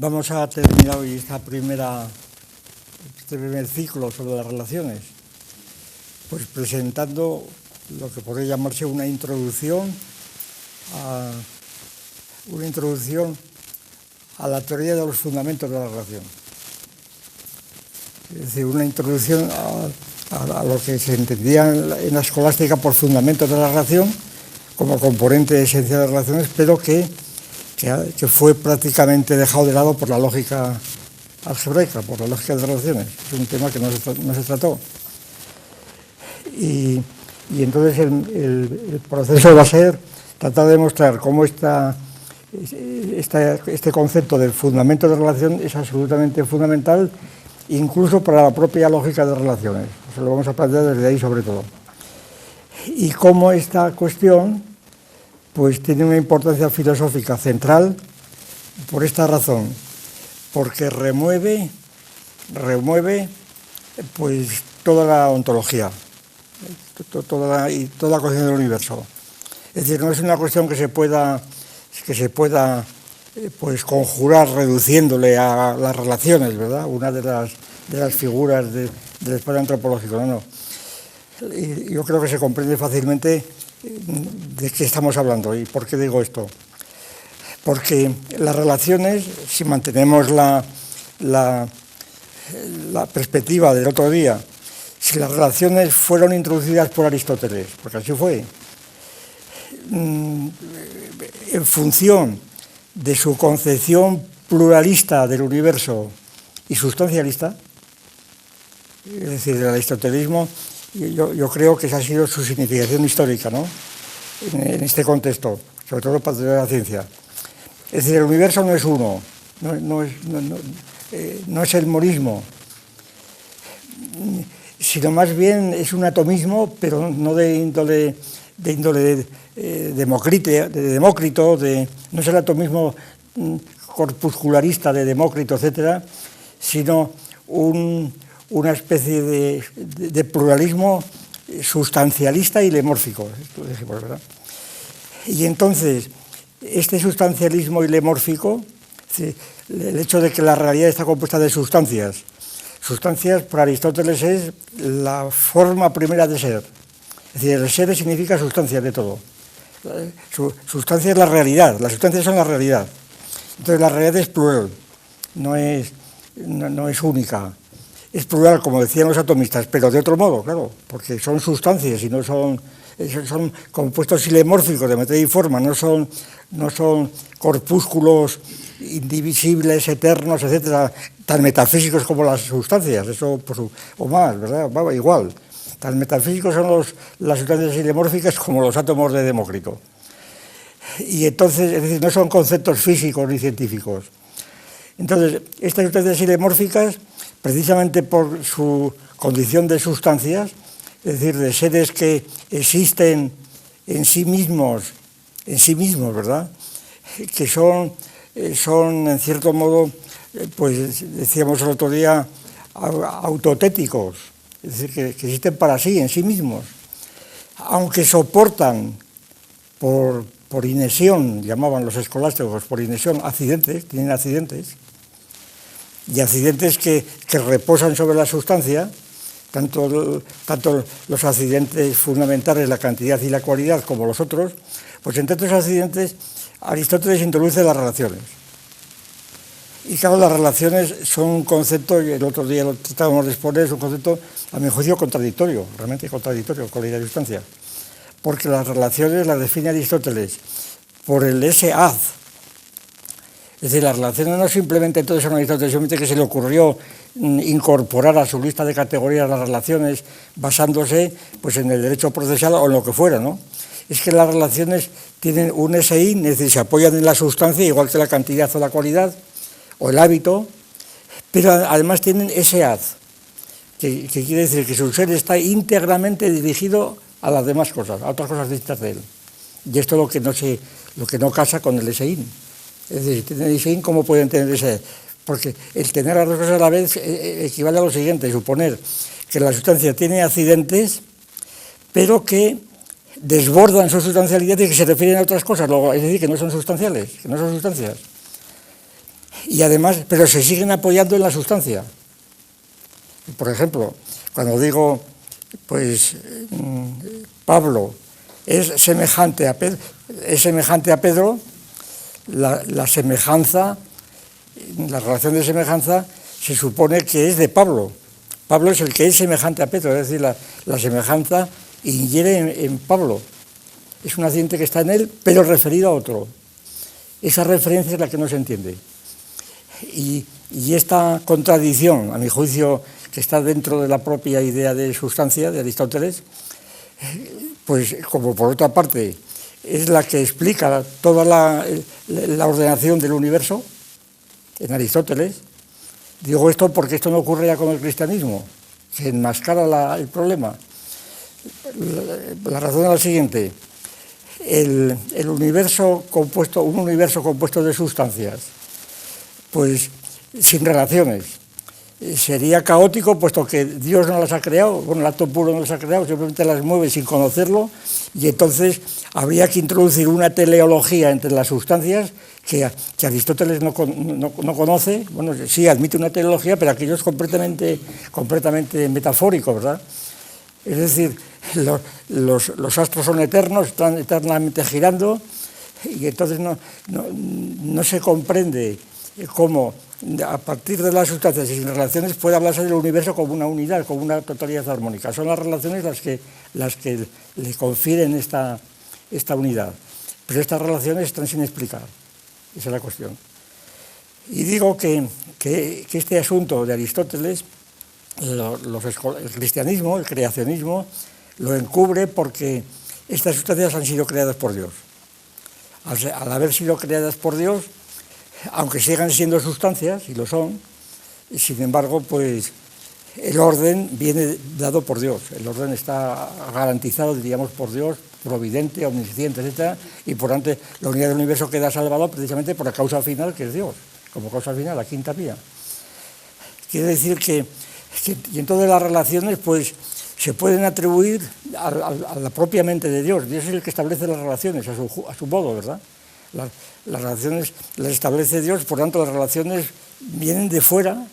Vamos a terminar hoy este primer ciclo sobre las relaciones, pues presentando lo que podría llamarse una introducción a la teoría de los fundamentos de la relación. Es decir, una introducción a lo que se entendía en la escolástica por fundamentos de la relación como componente esencial de las relaciones, pero que fue prácticamente dejado de lado por la lógica algebraica, por la lógica de relaciones. Es un tema que no se trató. Y entonces el proceso va a ser tratar de demostrar cómo este concepto del fundamento de relación es absolutamente fundamental, incluso para la propia lógica de relaciones. Eso lo vamos a plantear desde ahí sobre todo. Y cómo esta cuestión pues tiene una importancia filosófica central por esta razón, porque remueve pues toda la ontología, toda la cuestión del universo. Es decir, no es una cuestión que se pueda pues conjurar reduciéndole a las relaciones, ¿verdad? Una de las figuras del espacio antropológico, no. Y yo creo que se comprende fácilmente de qué estamos hablando y por qué digo esto. Porque las relaciones, si mantenemos la perspectiva del otro día, si las relaciones fueron introducidas por Aristóteles, porque así fue, en función de su concepción pluralista del universo y sustancialista, es decir, el aristotelismo, yo creo que esa ha sido su significación histórica, ¿no? En este contexto, sobre todo para la ciencia. Es decir, el universo no es uno, no es el monismo, sino más bien es un atomismo, pero no de índole Demócrito, no es el atomismo corpuscularista de Demócrito, etcétera, sino una especie de pluralismo sustancialista y lemórfico, ¿verdad? Y entonces, este sustancialismo y lemórfico, el hecho de que la realidad está compuesta de sustancias para Aristóteles es la forma primera de ser. Es decir, el ser significa sustancia de todo. Sustancia es la realidad, las sustancias son la realidad. Entonces la realidad es plural, no es única. Es plural, como decían los atomistas, pero de otro modo, claro, porque son sustancias y no son compuestos silemórficos de materia y forma, no son corpúsculos indivisibles, eternos, etcétera, tan metafísicos como las sustancias, eso o más, ¿verdad? Igual. Tan metafísicos son las sustancias silemórficas como los átomos de Demócrito. Y entonces, es decir, no son conceptos físicos ni científicos. Entonces, estas sustancias silemórficas, precisamente por su condición de sustancias, es decir, de seres que existen en sí mismos, ¿verdad? Que son en cierto modo, pues decíamos el otro día, autotéticos, es decir, que existen para sí, en sí mismos, aunque soportan por inesión, llamaban los escolásticos, por inesión, tienen accidentes, y accidentes que reposan sobre la sustancia, tanto los accidentes fundamentales, la cantidad y la cualidad, como los otros, pues entre estos accidentes Aristóteles introduce las relaciones. Y claro, las relaciones son un concepto, y el otro día lo tratábamos de exponer, es un concepto, a mi juicio, contradictorio, realmente contradictorio con la idea de sustancia. Porque las relaciones las define Aristóteles por el ese-haz. Es decir, las relaciones no simplemente, entonces son Aristóteles, simplemente que se le ocurrió incorporar a su lista de categorías las relaciones basándose pues, en el derecho procesal o en lo que fuera, ¿no? Es que las relaciones tienen un ese-in, es decir, se apoyan en la sustancia, igual que la cantidad o la cualidad, o el hábito, pero además tienen ese-haz, que quiere decir que su ser está íntegramente dirigido a las demás cosas, a otras cosas distintas de él. Y esto es lo que no casa con el ese-in. Es decir, si tienen ese-in, ¿cómo pueden tener ese? Porque el tener las dos cosas a la vez equivale a lo siguiente, suponer que la sustancia tiene accidentes, pero que desbordan su sustancialidad y que se refieren a otras cosas, es decir, que no son sustanciales, que no son sustancias. Y además, pero se siguen apoyando en la sustancia. Por ejemplo, cuando digo, pues, Pablo es semejante a Pedro, la semejanza, la relación de semejanza se supone que es de Pablo. Pablo es el que es semejante a Pedro, es decir, la semejanza ingiere en Pablo. Es un accidente que está en él, pero referido a otro. Esa referencia es la que no se entiende. Y esta contradicción, a mi juicio, que está dentro de la propia idea de sustancia de Aristóteles, pues como por otra parte es la que explica toda la ordenación del universo en Aristóteles. Digo esto porque esto no ocurre ya con el cristianismo, se enmascara el problema. La razón es la siguiente: el universo compuesto, un universo compuesto de sustancias, pues sin relaciones, sería caótico, puesto que Dios no las ha creado, bueno, el acto puro no las ha creado, simplemente las mueve sin conocerlo, y entonces habría que introducir una teleología entre las sustancias que Aristóteles no conoce. Bueno, sí admite una teleología, pero aquello es completamente metafórico, ¿verdad? Es decir, los astros son eternos, están eternamente girando, y entonces no se comprende cómo a partir de las sustancias y sin relaciones puede hablarse del universo como una unidad, como una totalidad armónica. Son las relaciones las que le confieren esta unidad, pero estas relaciones están sin explicar. Esa es la cuestión. Y digo que este asunto de Aristóteles, el cristianismo, el creacionismo, lo encubre porque estas sustancias han sido creadas por Dios. Al haber sido creadas por Dios, aunque sigan siendo sustancias, y lo son, sin embargo, pues el orden viene dado por Dios. El orden está garantizado, diríamos, por Dios, providente, omnisciente, etc. Y por tanto, la unidad del universo queda salvada precisamente por la causa final, que es Dios, como causa final, la quinta vía. Quiere decir que y en todas las relaciones, pues, se pueden atribuir a la propia mente de Dios. Dios es el que establece las relaciones a su modo, ¿verdad? Las relaciones las establece Dios, por tanto las relaciones vienen de fuera,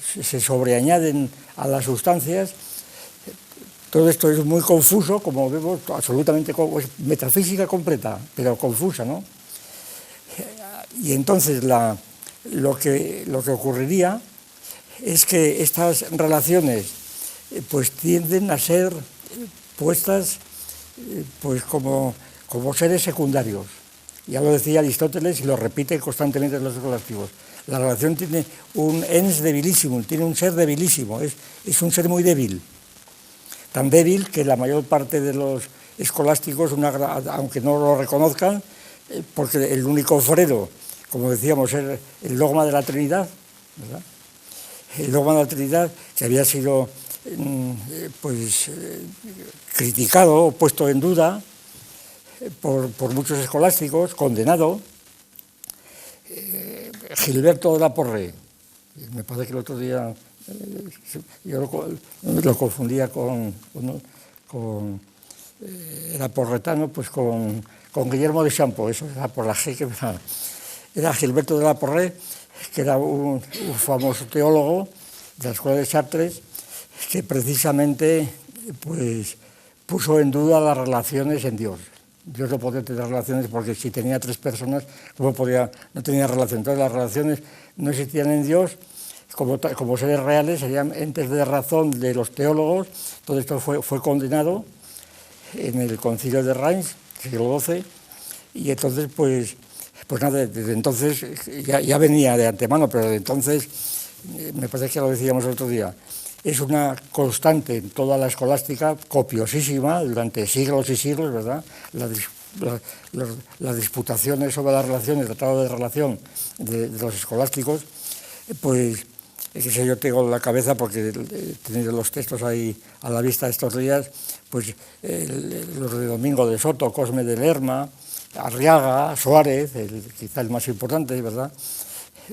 se sobreañaden a las sustancias. Todo esto es muy confuso, como vemos, absolutamente es metafísica completa, pero confusa, ¿no? Y entonces lo que ocurriría es que estas relaciones pues tienden a ser puestas pues como seres secundarios. Ya lo decía Aristóteles y lo repite constantemente en los escolásticos. La relación tiene un ens debilísimo, tiene un ser debilísimo, es un ser muy débil. Tan débil que la mayor parte de los escolásticos, aunque no lo reconozcan, porque el único credo, como decíamos, es el dogma de la Trinidad, ¿verdad? El dogma de la Trinidad, que había sido criticado o puesto en duda por muchos escolásticos, condenado. Gilberto de la Porrée, me parece que el otro día yo lo confundía era porretano, pues con Guillermo de Champo, eso era por la G que era Gilberto de la Porrée, que era un famoso teólogo de la escuela de Chartres, que precisamente pues puso en duda las relaciones en Dios. Dios no podía tener relaciones porque si tenía tres personas, no tenía relación. Entonces las relaciones no existían en Dios, como seres reales, serían entes de razón de los teólogos. Todo esto fue condenado en el Concilio de Reims, siglo XII, y entonces pues nada, desde entonces ya venía de antemano, pero desde entonces, me parece que lo decíamos el otro día, es una constante en toda la escolástica, copiosísima, durante siglos y siglos, ¿verdad? Las disputaciones sobre las relaciones, el tratado de relación de los escolásticos, pues, eso yo tengo en la cabeza porque he tenido los textos ahí a la vista estos días, pues los de Domingo de Soto, Cosme de Lerma, Arriaga, Suárez, quizá el más importante, ¿verdad?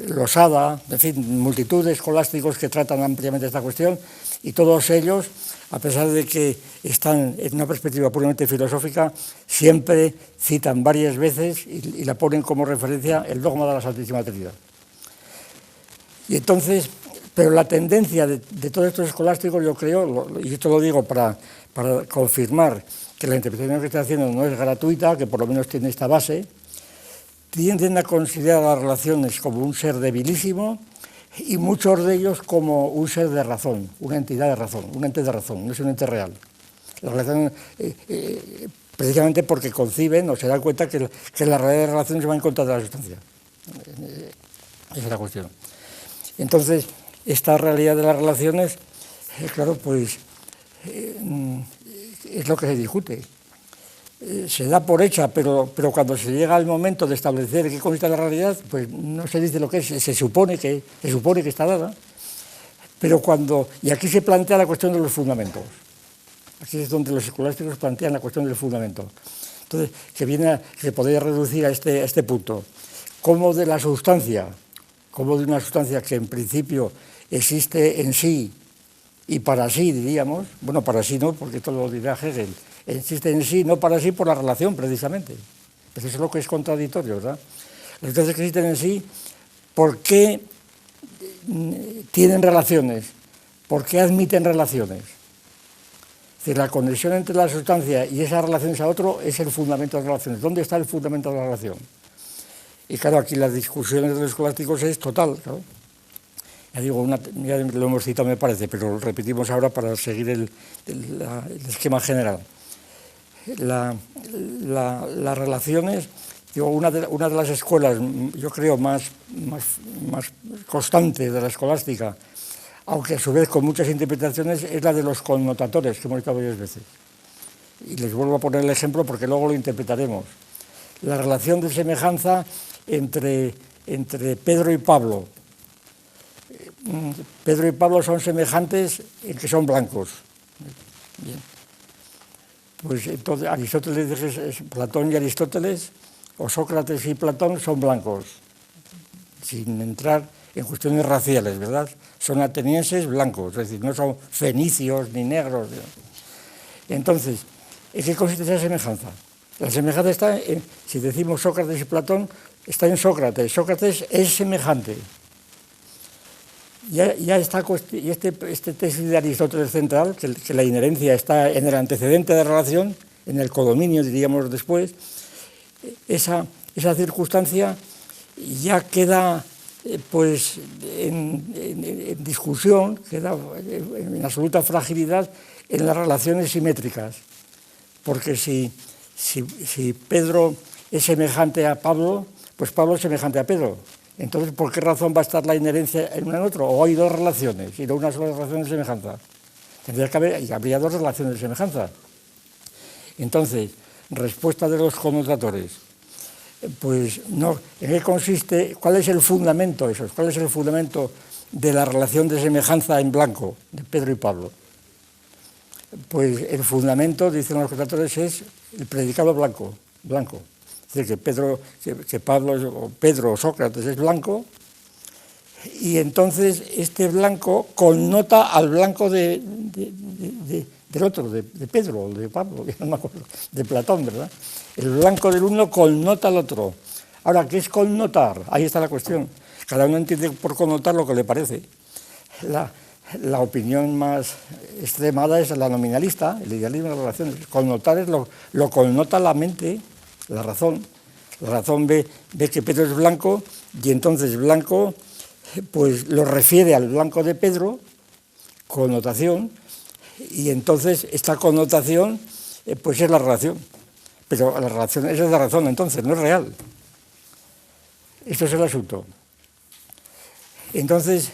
Losada, en fin, multitud de escolásticos que tratan ampliamente esta cuestión, y todos ellos, a pesar de que están en una perspectiva puramente filosófica, siempre citan varias veces y la ponen como referencia el dogma de la Santísima Trinidad. Y entonces, pero la tendencia de todos estos escolásticos, yo creo, y esto lo digo para confirmar que la interpretación que está haciendo no es gratuita, que por lo menos tiene esta base, tienden a considerar las relaciones como un ser debilísimo y muchos de ellos como un ser de razón, una entidad de razón, un ente de razón, no es un ente real. La relación, precisamente porque conciben o se dan cuenta que la realidad de relaciones va en contra de la sustancia. Esa es la cuestión. Entonces, esta realidad de las relaciones, claro, pues es lo que se discute. Se da por hecha, pero cuando se llega al momento de establecer qué consiste la realidad, pues no se dice lo que es, se supone que está dada, pero y aquí se plantea la cuestión de los fundamentos. Aquí es donde los escolásticos plantean la cuestión del fundamento. Entonces, se podría reducir a este punto. Cómo de una sustancia que en principio existe en sí y para sí, diríamos, bueno, para sí no, porque esto lo dirá Hegel, existe en sí, no para sí por la relación, precisamente. Pues eso es lo que es contradictorio, ¿verdad? Las sustancias que existen en sí, ¿por qué tienen relaciones? ¿Por qué admiten relaciones? Es decir, la conexión entre la sustancia y esas relaciones a otro es el fundamento de las relaciones. ¿Dónde está el fundamento de la relación? Y claro, aquí las discusiones de los escolásticos es total, ¿no? Ya digo, ya lo hemos citado me parece, pero lo repetimos ahora para seguir el esquema general. Las relaciones, digo, una de las escuelas, yo creo, más constante de la escolástica, aunque a su vez con muchas interpretaciones, es la de los connotatores, que hemos visto varias veces. Y les vuelvo a poner el ejemplo porque luego lo interpretaremos. La relación de semejanza entre Pedro y Pablo. Pedro y Pablo son semejantes en que son blancos. Bien. Pues entonces Platón y Aristóteles, o Sócrates y Platón, son blancos, sin entrar en cuestiones raciales, ¿verdad? Son atenienses blancos, es decir, no son fenicios ni negros. Entonces, ¿en qué consiste esa semejanza? La semejanza está si decimos Sócrates y Platón, está en Sócrates. Sócrates es semejante. Ya está, y este tesis de Aristóteles central, que la inherencia está en el antecedente de relación, en el codominio, diríamos después, esa circunstancia ya queda pues en discusión, queda en absoluta fragilidad en las relaciones simétricas, porque si Pedro es semejante a Pablo, pues Pablo es semejante a Pedro. Entonces, ¿por qué razón va a estar la inherencia en uno en otro? ¿O hay dos relaciones y no una sola relación de semejanza? Tendría que haber, y habría dos relaciones de semejanza. Entonces, respuesta de los connotatores. Pues no, ¿en qué consiste? ¿Cuál es el fundamento eso? ¿Cuál es el fundamento de la relación de semejanza en blanco de Pedro y Pablo? Pues el fundamento, dicen los connotatores, es el predicado blanco. Es decir, que Pedro o Sócrates es blanco, y entonces este blanco connota al blanco del otro, de Pedro o de Pablo, no me acuerdo, de Platón, ¿verdad? El blanco del uno connota al otro. Ahora, ¿qué es connotar? Ahí está la cuestión. Cada uno entiende por connotar lo que le parece. La opinión más extremada es la nominalista, el idealismo de las relaciones. Connotar es lo connota la mente, la razón. La razón ve que Pedro es blanco, y entonces blanco pues lo refiere al blanco de Pedro, connotación, y entonces esta connotación pues es la relación. Pero la relación esa es la razón, entonces, no es real. Esto es el asunto. Entonces,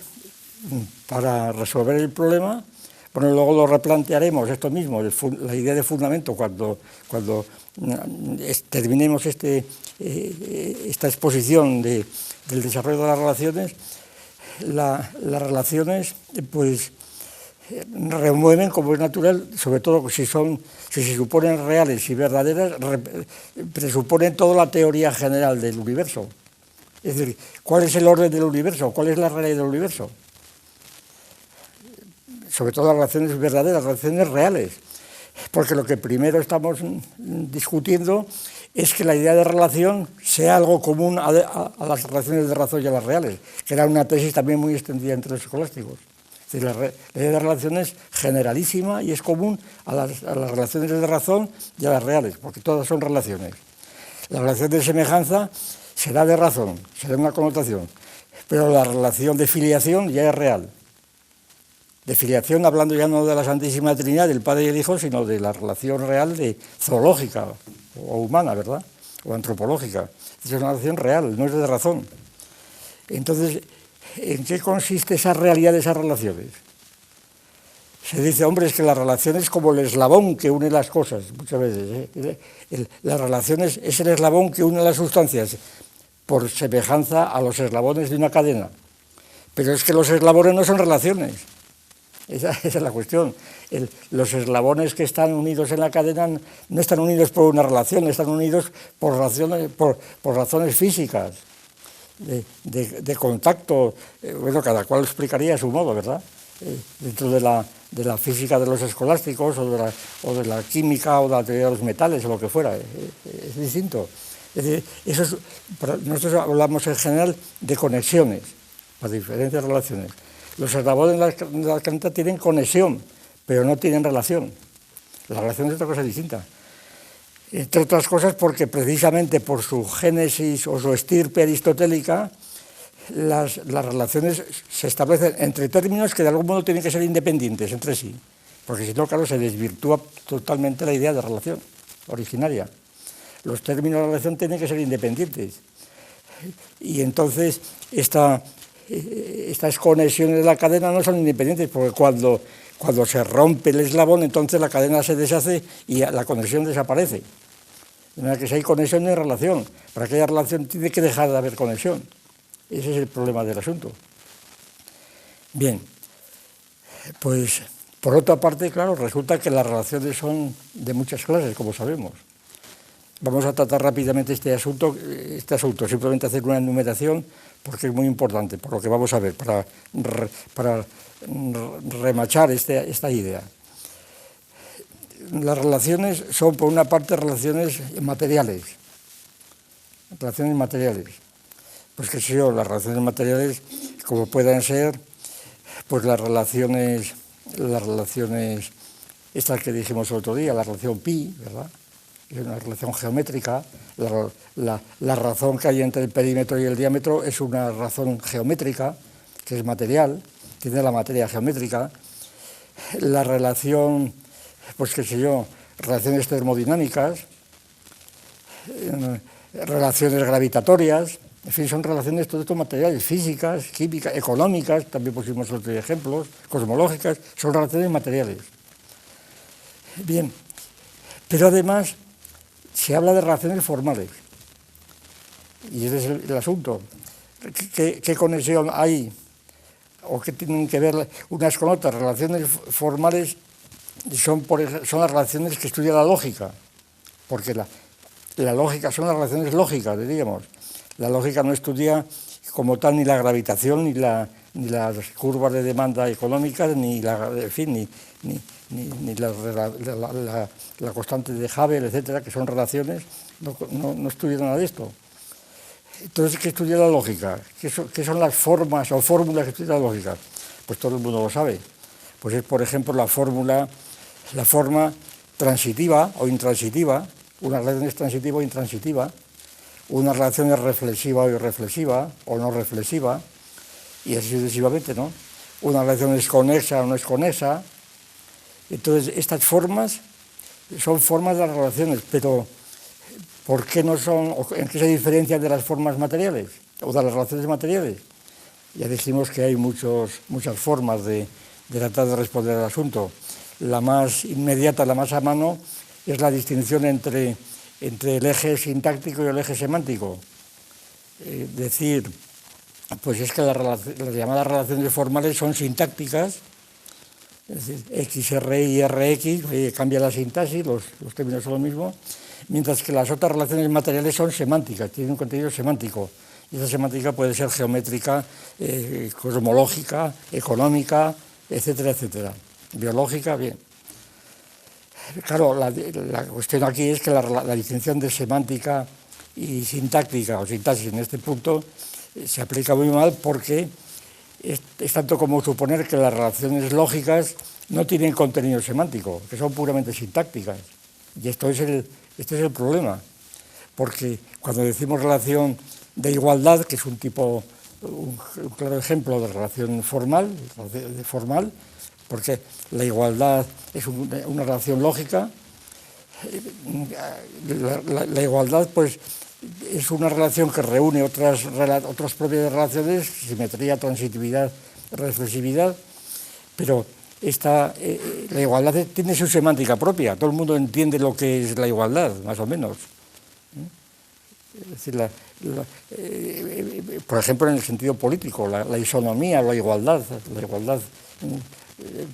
para resolver el problema, bueno, luego lo replantearemos esto mismo, la idea de fundamento, cuando terminemos esta exposición del desarrollo de las relaciones. Las relaciones, pues, remueven, como es natural, sobre todo si se suponen reales y verdaderas, presuponen toda la teoría general del universo. Es decir, ¿cuál es el orden del universo? ¿Cuál es la realidad del universo? Sobre todo las relaciones verdaderas, las relaciones reales. Porque lo que primero estamos discutiendo es que la idea de relación sea algo común a las relaciones de razón y a las reales, que era una tesis también muy extendida entre los escolásticos. Es decir, la idea de relación es generalísima y es común a las relaciones de razón y a las reales, porque todas son relaciones. La relación de semejanza será de razón, será una connotación, pero la relación de filiación ya es real. De filiación, hablando ya no de la Santísima Trinidad, del Padre y el Hijo, sino de la relación real de zoológica o humana, ¿verdad? O antropológica. Es una relación real, no es de razón. Entonces, ¿en qué consiste esa realidad de esas relaciones? Se dice, hombre, es que la relación es como el eslabón que une las cosas, muchas veces. La relación es el eslabón que une las sustancias, por semejanza a los eslabones de una cadena. Pero es que los eslabones no son relaciones. Esa es la cuestión. Los eslabones que están unidos en la cadena no están unidos por una relación, están unidos por razones físicas, de contacto. Bueno, cada cual explicaría a su modo, ¿verdad? Dentro de la física de los escolásticos o de la química o de la teoría de los metales o lo que fuera. Es distinto. Es decir, nosotros hablamos en general de conexiones, las diferentes relaciones. Los eslabones de la cadena tienen conexión, pero no tienen relación. La relación es otra cosa distinta. Entre otras cosas porque precisamente por su génesis o su estirpe aristotélica, las relaciones se establecen entre términos que de algún modo tienen que ser independientes entre sí, porque si no, claro, se desvirtúa totalmente la idea de relación originaria. Los términos de relación tienen que ser independientes. Y entonces estas conexiones de la cadena no son independientes, porque cuando se rompe el eslabón, entonces la cadena se deshace y la conexión desaparece. De manera que si hay conexión no hay relación. Para que haya relación tiene que dejar de haber conexión. Ese es el problema del asunto. Bien, pues por otra parte, claro, resulta que las relaciones son de muchas clases, como sabemos. Vamos a tratar rápidamente este asunto, simplemente hacer una enumeración, porque es muy importante, por lo que vamos a ver, para remachar esta idea. Las relaciones son, por una parte, relaciones materiales. Pues qué sé yo, las relaciones materiales, como puedan ser, pues las relaciones estas que dijimos el otro día, la relación pi, ¿verdad? Es una relación geométrica, la razón que hay entre el perímetro y el diámetro es una razón geométrica, que es material, tiene la materia geométrica. La relación, pues qué sé yo, relaciones termodinámicas, relaciones gravitatorias, en fin, son relaciones todo esto materiales, físicas, químicas, económicas, también pusimos otros ejemplos, cosmológicas, son relaciones materiales. Bien, pero además se habla de relaciones formales, y ese es el asunto. ¿Qué conexión hay o qué tienen que ver unas con otras? Relaciones formales son las relaciones que estudia la lógica, porque la lógica son las relaciones lógicas, diríamos. La lógica no estudia como tal ni la gravitación, ni las curvas de demanda económicas, ni la constante de Hubble, etcétera, que son relaciones, no estudia nada de esto. Entonces, ¿qué estudia la lógica? ¿Qué son las formas o fórmulas que estudia la lógica? Pues todo el mundo lo sabe. Pues es, por ejemplo, la forma transitiva o intransitiva, una relación es transitiva o intransitiva, una relación es reflexiva o irreflexiva, o no reflexiva, y así sucesivamente, ¿no? Una relación es conexa o no es conexa. Entonces, estas formas son formas de las relaciones, pero ¿por qué no son, en qué se diferencian de las formas materiales, o de las relaciones materiales? Ya dijimos que hay muchas formas de tratar de responder al asunto. La más inmediata, la más a mano, es la distinción entre el eje sintáctico y el eje semántico. Decir, pues es que las llamadas relaciones formales son sintácticas, es decir, XRI y RX, cambia la sintaxis, los términos son lo mismo, mientras que las otras relaciones materiales son semánticas, tienen un contenido semántico. Y esa semántica puede ser geométrica, cosmológica, económica, etcétera, etcétera. Biológica, bien. Claro, la cuestión aquí es que la distinción de semántica y sintáctica o sintaxis en este punto se aplica muy mal porque es tanto como suponer que las relaciones lógicas no tienen contenido semántico, que son puramente sintácticas. Y este es el problema, porque cuando decimos relación de igualdad, que es un claro ejemplo de relación formal, porque la igualdad es una relación lógica, la igualdad pues es una relación que reúne otras propiedades de relaciones, simetría, transitividad, reflexividad, pero la igualdad tiene su semántica propia, todo el mundo entiende lo que es la igualdad, más o menos. Es decir, por ejemplo, en el sentido político, la isonomía, la igualdad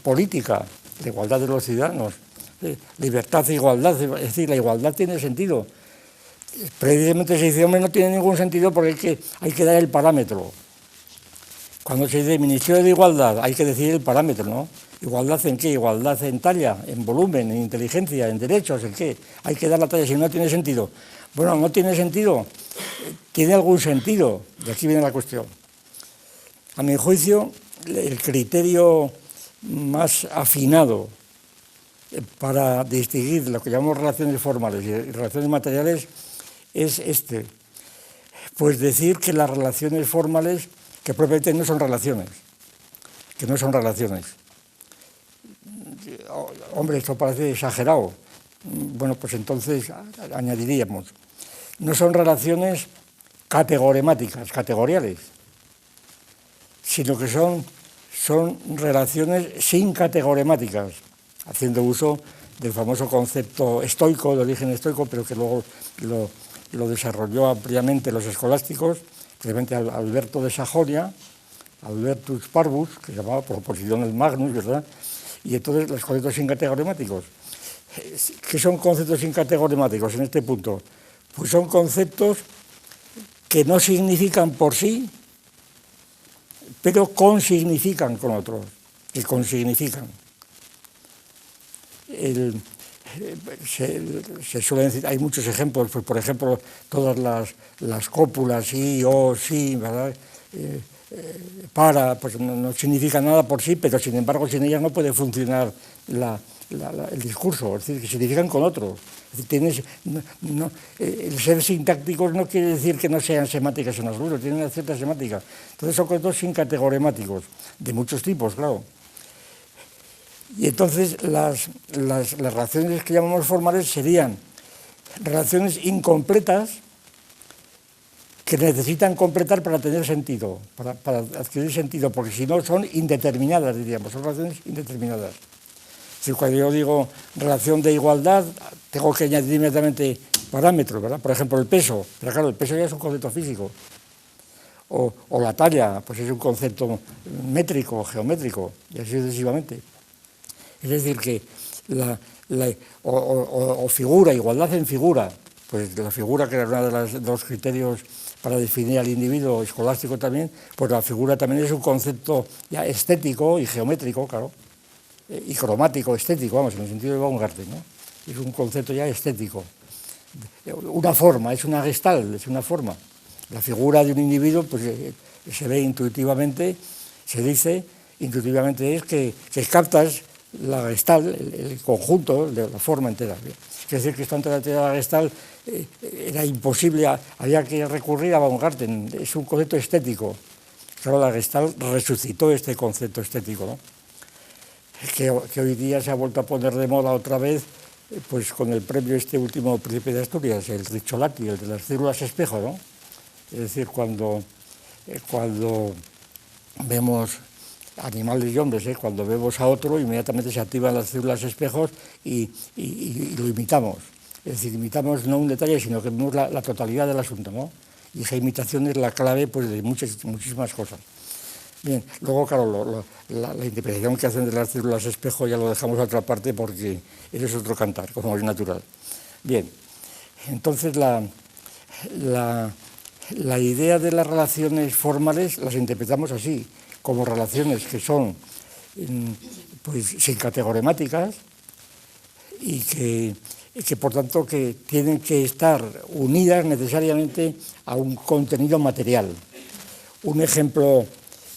política, la igualdad de los ciudadanos, libertad e igualdad, es decir, la igualdad tiene sentido. Precisamente se dice, hombre, no tiene ningún sentido porque hay que dar el parámetro. Cuando se dice Ministerio de Igualdad, hay que decir el parámetro, ¿no? ¿Igualdad en qué? Igualdad en talla, en volumen, en inteligencia, en derechos, ¿en qué? Hay que dar la talla, si no tiene sentido. Bueno, no tiene sentido, tiene algún sentido, y aquí viene la cuestión. A mi juicio, el criterio más afinado para distinguir lo que llamamos relaciones formales y relaciones materiales es pues decir que las relaciones formales, que propiamente no son relaciones, Hombre, esto parece exagerado. Bueno, pues entonces añadiríamos, no son relaciones categoriales, sino que son relaciones sin categoremáticas, haciendo uso del famoso concepto estoico, de origen estoico, pero que luego lo desarrolló ampliamente los escolásticos, precisamente Alberto de Sajonia, Albertus Parvus, que se llamaba Proposición del Magnus, ¿verdad? Y entonces los conceptos incategoremáticos. ¿Qué son conceptos incategoremáticos en este punto? Pues son conceptos que no significan por sí, pero consignifican con otros, que consignifican. Se suelen decir, hay muchos ejemplos, pues por ejemplo, todas las cópulas, sí, o, sí, ¿verdad? Pues no significa nada por sí, pero sin embargo sin ellas no puede funcionar el discurso, es decir, que significan con otros. Es decir, el ser sintácticos no quiere decir que no sean semánticas en absoluto, tienen una cierta semántica. Entonces son conceptos incategoremáticos, de muchos tipos, claro. Y entonces las relaciones que llamamos formales serían relaciones incompletas que necesitan completar para tener sentido, para adquirir sentido, porque si no son indeterminadas, diríamos, son relaciones indeterminadas. Es decir, cuando yo digo relación de igualdad, tengo que añadir inmediatamente parámetros, ¿verdad? Por ejemplo, el peso, pero claro, el peso ya es un concepto físico. O la talla, pues es un concepto métrico, geométrico, y así sucesivamente. Es decir, que figura, igualdad en figura, pues la figura que era uno de los criterios para definir al individuo escolástico también, pues la figura también es un concepto ya estético y geométrico, claro, y cromático, estético, vamos, en el sentido de Baumgarten, ¿no? Es un concepto ya estético. Una forma, es una gestalt, es una forma. La figura de un individuo, pues se ve intuitivamente, se dice, intuitivamente es que captas la gestalt, el conjunto de la forma entera. Es decir, que esta entera de la gestalt era imposible, había que recurrir a Baumgarten, es un concepto estético. Claro, la gestalt resucitó este concepto estético, ¿no? Que hoy día se ha vuelto a poner de moda otra vez, pues con el premio último Príncipe de Asturias, el Ricciolati, el de las células espejo, ¿no? Es decir, cuando vemos animales y hombres, cuando vemos a otro, inmediatamente se activan las células espejos y lo imitamos. Es decir, imitamos no un detalle, sino que vemos la totalidad del asunto, ¿no? Y esa imitación es la clave, pues, de muchísimas cosas. Bien, luego, claro, la interpretación que hacen de las células espejo ya lo dejamos a otra parte porque eso es otro cantar, como es natural. Bien, entonces la idea de las relaciones formales las interpretamos así, como relaciones que son pues sin categoremáticas y que por tanto que tienen que estar unidas necesariamente a un contenido material. Un ejemplo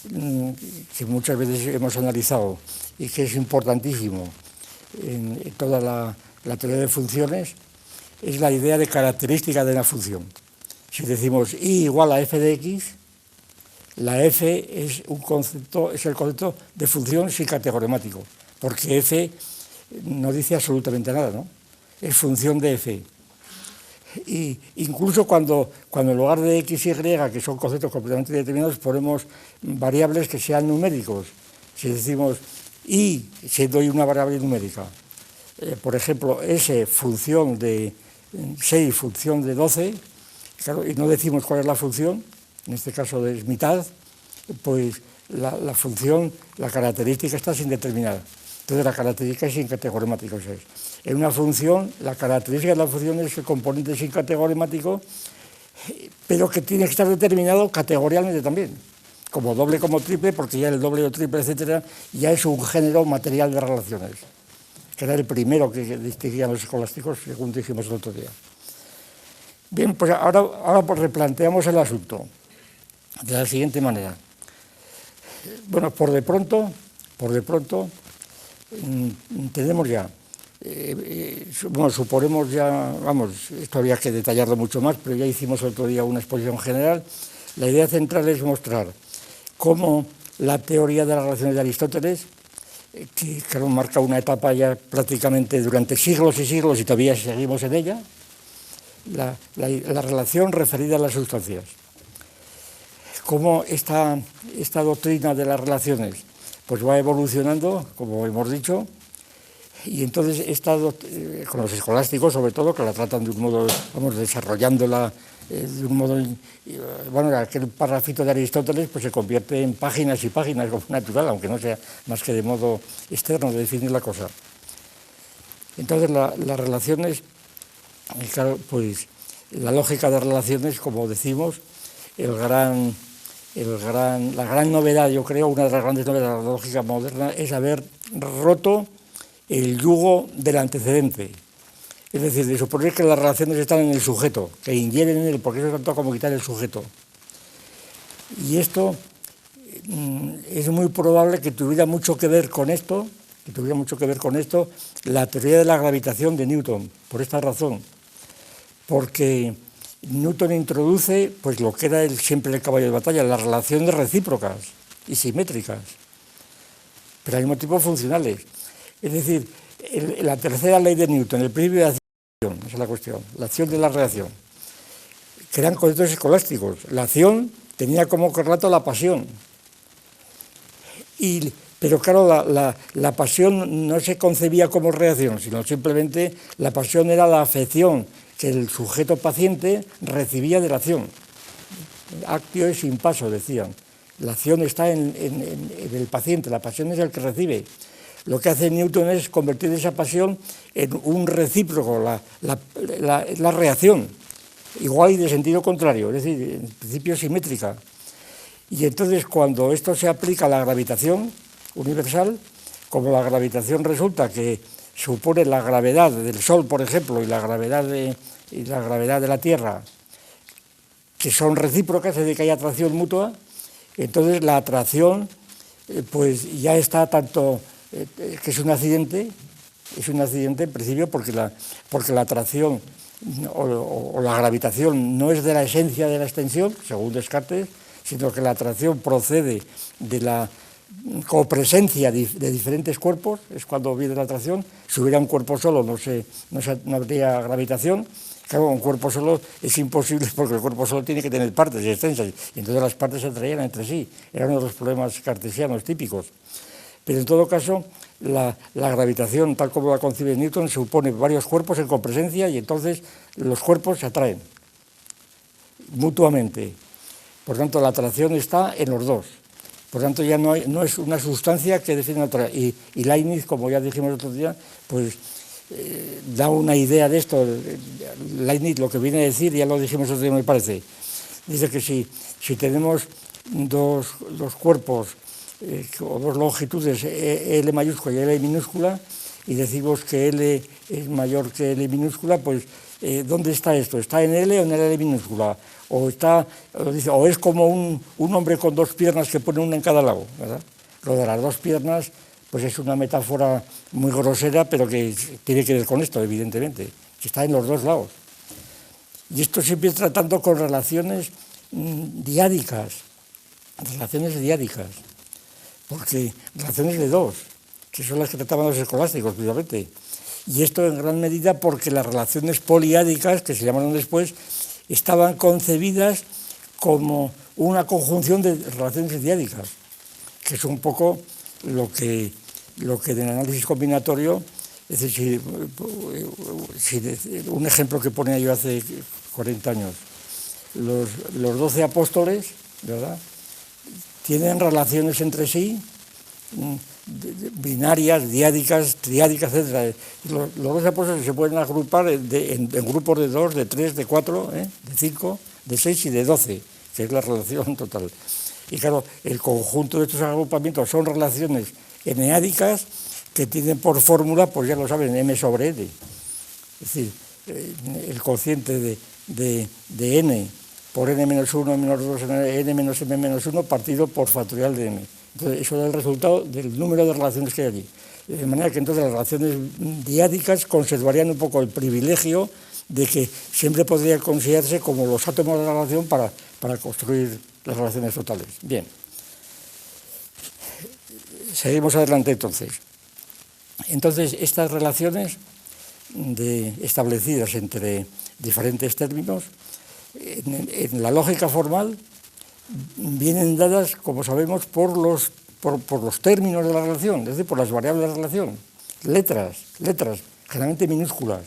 que muchas veces hemos analizado y que es importantísimo en toda la teoría de funciones es la idea de característica de una función. Si decimos y igual a f de x, la f es el concepto de función sin categorimático, porque f no dice absolutamente nada, ¿no? Es función de f. Y incluso cuando en lugar de x y y, que son conceptos completamente determinados, ponemos variables que sean numéricos. Si decimos y, siendo y una variable numérica, por ejemplo, s función de 6 función de 12, claro, y no decimos cuál es la función, en este caso es mitad, pues la función, la característica está sin determinar. Entonces la característica es sin categorimático. En una función, la característica de la función es el componente sin categorimático, pero que tiene que estar determinado categorialmente también, como doble, como triple, porque ya el doble o triple, etcétera, ya es un género material de relaciones, que era el primero que distinguían los escolásticos, según dijimos el otro día. Bien, pues ahora pues replanteamos el asunto de la siguiente manera. Bueno, por de pronto, tenemos ya, bueno, suponemos ya, vamos, esto habría que detallarlo mucho más, pero ya hicimos el otro día una exposición general. La idea central es mostrar cómo la teoría de las relaciones de Aristóteles, que claro, marca una etapa ya prácticamente durante siglos y siglos y todavía seguimos en ella, la relación referida a las sustancias. Cómo esta doctrina de las relaciones pues va evolucionando, como hemos dicho, y entonces con los escolásticos sobre todo, que la tratan de un modo, vamos, desarrollándola de un modo, bueno, aquel parrafito de Aristóteles pues se convierte en páginas y páginas como natural, aunque no sea más que de modo externo de definir la cosa. Entonces las relaciones, claro, pues la lógica de relaciones, como decimos, la gran novedad, yo creo, una de las grandes novedades de la lógica moderna es haber roto el yugo del antecedente. Es decir, de suponer que las relaciones están en el sujeto, que ingieren en él, porque eso es tanto como quitar el sujeto. Y esto es muy probable que tuviera mucho que ver con esto, la teoría de la gravitación de Newton, por esta razón. Porque Newton introduce pues lo que era siempre el caballo de batalla, las relaciones recíprocas y simétricas, pero al mismo tiempo funcionales. Es decir, la tercera ley de Newton, el principio de acción, esa es la cuestión, la acción de la reacción, que eran conceptos escolásticos. La acción tenía como correlato la pasión, pero claro, la pasión no se concebía como reacción, sino simplemente la pasión era la afección que el sujeto paciente recibía de la acción. Actio es in passo, decían. La acción está en el paciente, la pasión es el que recibe. Lo que hace Newton es convertir esa pasión en un recíproco, la reacción, igual y de sentido contrario, es decir, en principio simétrica. Y entonces cuando esto se aplica a la gravitación universal, como la gravitación resulta que supone la gravedad del Sol, por ejemplo, y la gravedad de la Tierra, que son recíprocas, es decir, que hay atracción mutua, entonces la atracción pues ya está tanto, que es un accidente en principio porque la atracción o la gravitación no es de la esencia de la extensión, según Descartes, sino que la atracción procede de la copresencia de diferentes cuerpos, es cuando viene la atracción. Si hubiera un cuerpo solo no habría gravitación. Claro, un cuerpo solo es imposible porque el cuerpo solo tiene que tener partes extensas y entonces las partes se atraían entre sí. Era uno de los problemas cartesianos típicos. Pero en todo caso, la gravitación, tal como la concibe Newton, supone varios cuerpos en copresencia y entonces los cuerpos se atraen mutuamente. Por tanto, la atracción está en los dos. Por tanto, ya no es una sustancia que define la otra. Y Leibniz, como ya dijimos el otro día, pues da una idea de esto. Leibniz lo que viene a decir, ya lo dijimos el otro día, me parece, dice que si tenemos dos cuerpos o dos longitudes, L mayúscula y L minúscula, y decimos que L es mayor que L minúscula, pues ¿dónde está esto? ¿Está en L o en L minúscula? O es como un hombre con dos piernas que pone una en cada lado, ¿verdad? Lo de las dos piernas pues es una metáfora muy grosera, pero que tiene que ver con esto, evidentemente, que está en los dos lados. Y esto siempre tratando con relaciones diádicas, porque relaciones de dos, que son las que trataban los escolásticos, precisamente. Y esto en gran medida porque las relaciones poliádicas, que se llamaron después, estaban concebidas como una conjunción de relaciones diádicas, que es un poco lo que en el análisis combinatorio, es decir, un ejemplo que ponía yo hace 40 años, los 12 apóstoles, ¿verdad?, tienen relaciones entre sí, binarias, diádicas, triádicas, etc. Los 12 apóstoles se pueden agrupar en grupos de 2, de 3, de 4, de 5, de 6 y de 12, que es la relación total. Y claro, el conjunto de estos agrupamientos son relaciones eneádicas que tienen por fórmula, pues ya lo saben, m sobre n. Es decir, el cociente de n por n menos 1, menos 2, n menos m menos 1, partido por factorial de m. Entonces, eso da el resultado del número de relaciones que hay allí. De manera que entonces las relaciones diádicas conservarían un poco el privilegio de que siempre podría considerarse como los átomos de la relación para construir las relaciones totales. Bien. Seguimos adelante entonces. Entonces, estas relaciones establecidas entre diferentes términos, en la lógica formal, vienen dadas, como sabemos, por los términos de la relación, es decir, por las variables de la relación, letras, generalmente minúsculas,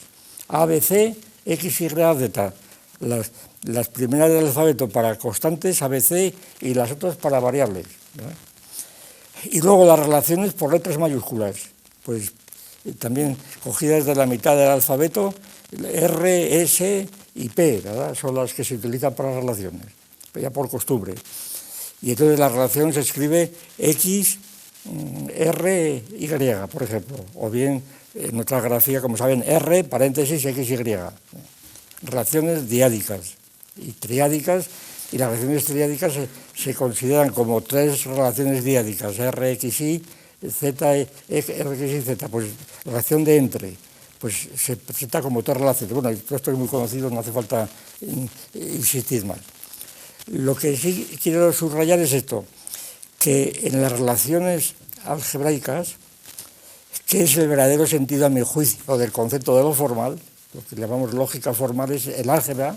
A, B, C, X, Y, Z, las primeras del alfabeto para constantes, A, B, C, y las otras para variables, ¿verdad? Y luego las relaciones por letras mayúsculas, pues también cogidas de la mitad del alfabeto, R, S y P, ¿verdad?, son las que se utilizan para las relaciones, ya por costumbre. Y entonces la relación se escribe X, R, Y, por ejemplo, o bien en otra grafía, como saben, R, paréntesis, X, Y. Relaciones diádicas y triádicas, y las relaciones triádicas se consideran como tres relaciones diádicas, R, X, Y, Z, R, X, Y, Z, pues relación de entre, pues se presenta como tres relaciones. Bueno, esto es muy conocido, no hace falta insistir más. Lo que sí quiero subrayar es esto, que en las relaciones algebraicas, que es el verdadero sentido, a mi juicio, del concepto de lo formal, lo que llamamos lógica formal es el álgebra.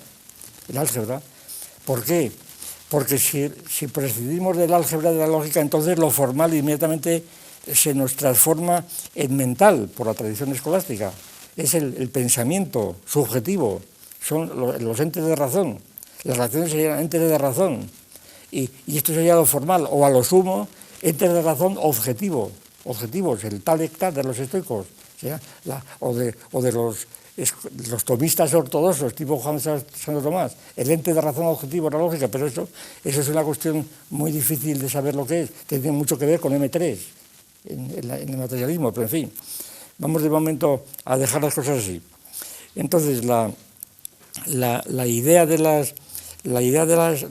¿Por qué? Porque si prescindimos del álgebra de la lógica, entonces lo formal inmediatamente se nos transforma en mental por la tradición escolástica. Es el pensamiento subjetivo, son los entes de razón. Las relaciones serían entes de razón, y esto sería lo formal, o a lo sumo, entes de razón objetivos, el tal ectar de los estoicos, o de los tomistas ortodoxos, tipo Juan Santo Tomás, el ente de razón objetivo, la lógica, pero eso es una cuestión muy difícil de saber lo que es, que tiene mucho que ver con M3, en el materialismo, pero en fin, vamos de momento a dejar las cosas así. Entonces, la idea de las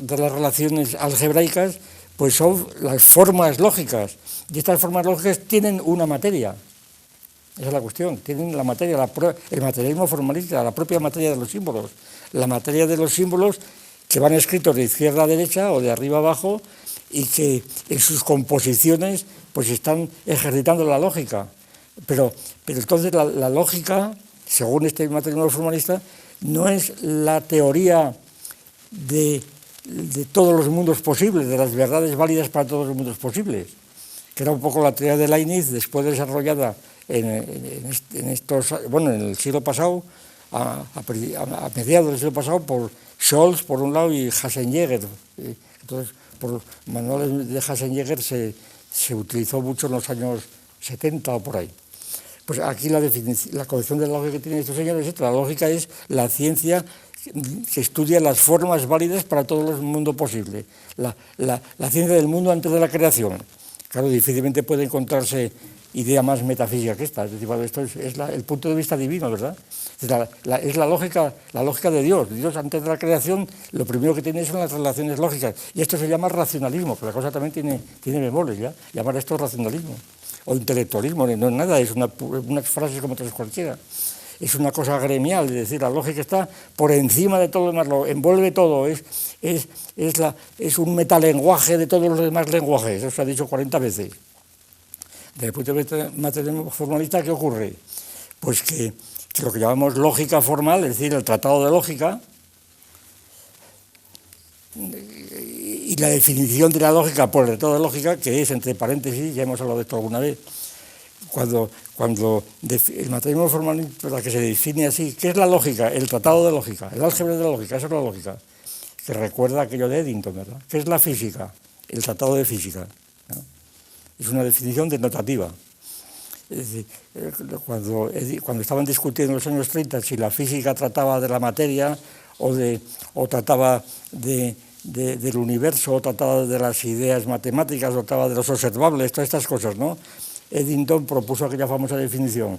relaciones algebraicas pues son las formas lógicas, y estas formas lógicas tienen una materia. Esa es la cuestión, tienen la materia, el materialismo formalista, la propia materia de los símbolos, la materia de los símbolos que van escritos de izquierda a derecha o de arriba a abajo, y que en sus composiciones pues están ejercitando la lógica. Pero entonces la lógica, según este materialismo formalista, no es la teoría de todos los mundos posibles, de las verdades válidas para todos los mundos posibles, que era un poco la teoría de Leibniz, después desarrollada en el siglo pasado, a mediados del siglo pasado, por Scholz por un lado y Hasenjäger. Entonces, por manuales de Hasenjäger se utilizó mucho en los años 70 o por ahí. Pues aquí la concepción de la lógica que tienen estos señores es esta: la lógica es la ciencia que estudia las formas válidas para todo el mundo posible, la ciencia del mundo antes de la creación. Claro, difícilmente puede encontrarse idea más metafísica que esta. Es decir, bueno, esto es el punto de vista divino, ¿verdad? Es la lógica de Dios. Dios, antes de la creación, lo primero que tiene son las relaciones lógicas. Y esto se llama racionalismo, que la cosa también tiene bemoles, ¿ya? Llamar esto racionalismo o intelectualismo, no es nada, es una frase como otras cualquiera. Es una cosa gremial, es decir, la lógica está por encima de todo lo demás, lo envuelve todo, es un metalenguaje de todos los demás lenguajes, eso se ha dicho 40 veces. Desde el punto de vista materialismo formalista, ¿qué ocurre? Pues que lo que llamamos lógica formal, es decir, el tratado de lógica, y la definición de la lógica por el tratado de lógica, que es, entre paréntesis, ya hemos hablado de esto alguna vez, cuando el materialismo formalista, la que se define así, ¿qué es la lógica? El tratado de lógica, el álgebra de la lógica, eso es la lógica, que recuerda aquello de Eddington, ¿verdad? ¿Qué es la física? El tratado de física, ¿no? Es una definición denotativa. Es decir, cuando estaban discutiendo en los años 30 si la física trataba de la materia o trataba del universo, o trataba de las ideas matemáticas, o trataba de los observables, todas estas cosas, ¿no? Eddington propuso aquella famosa definición.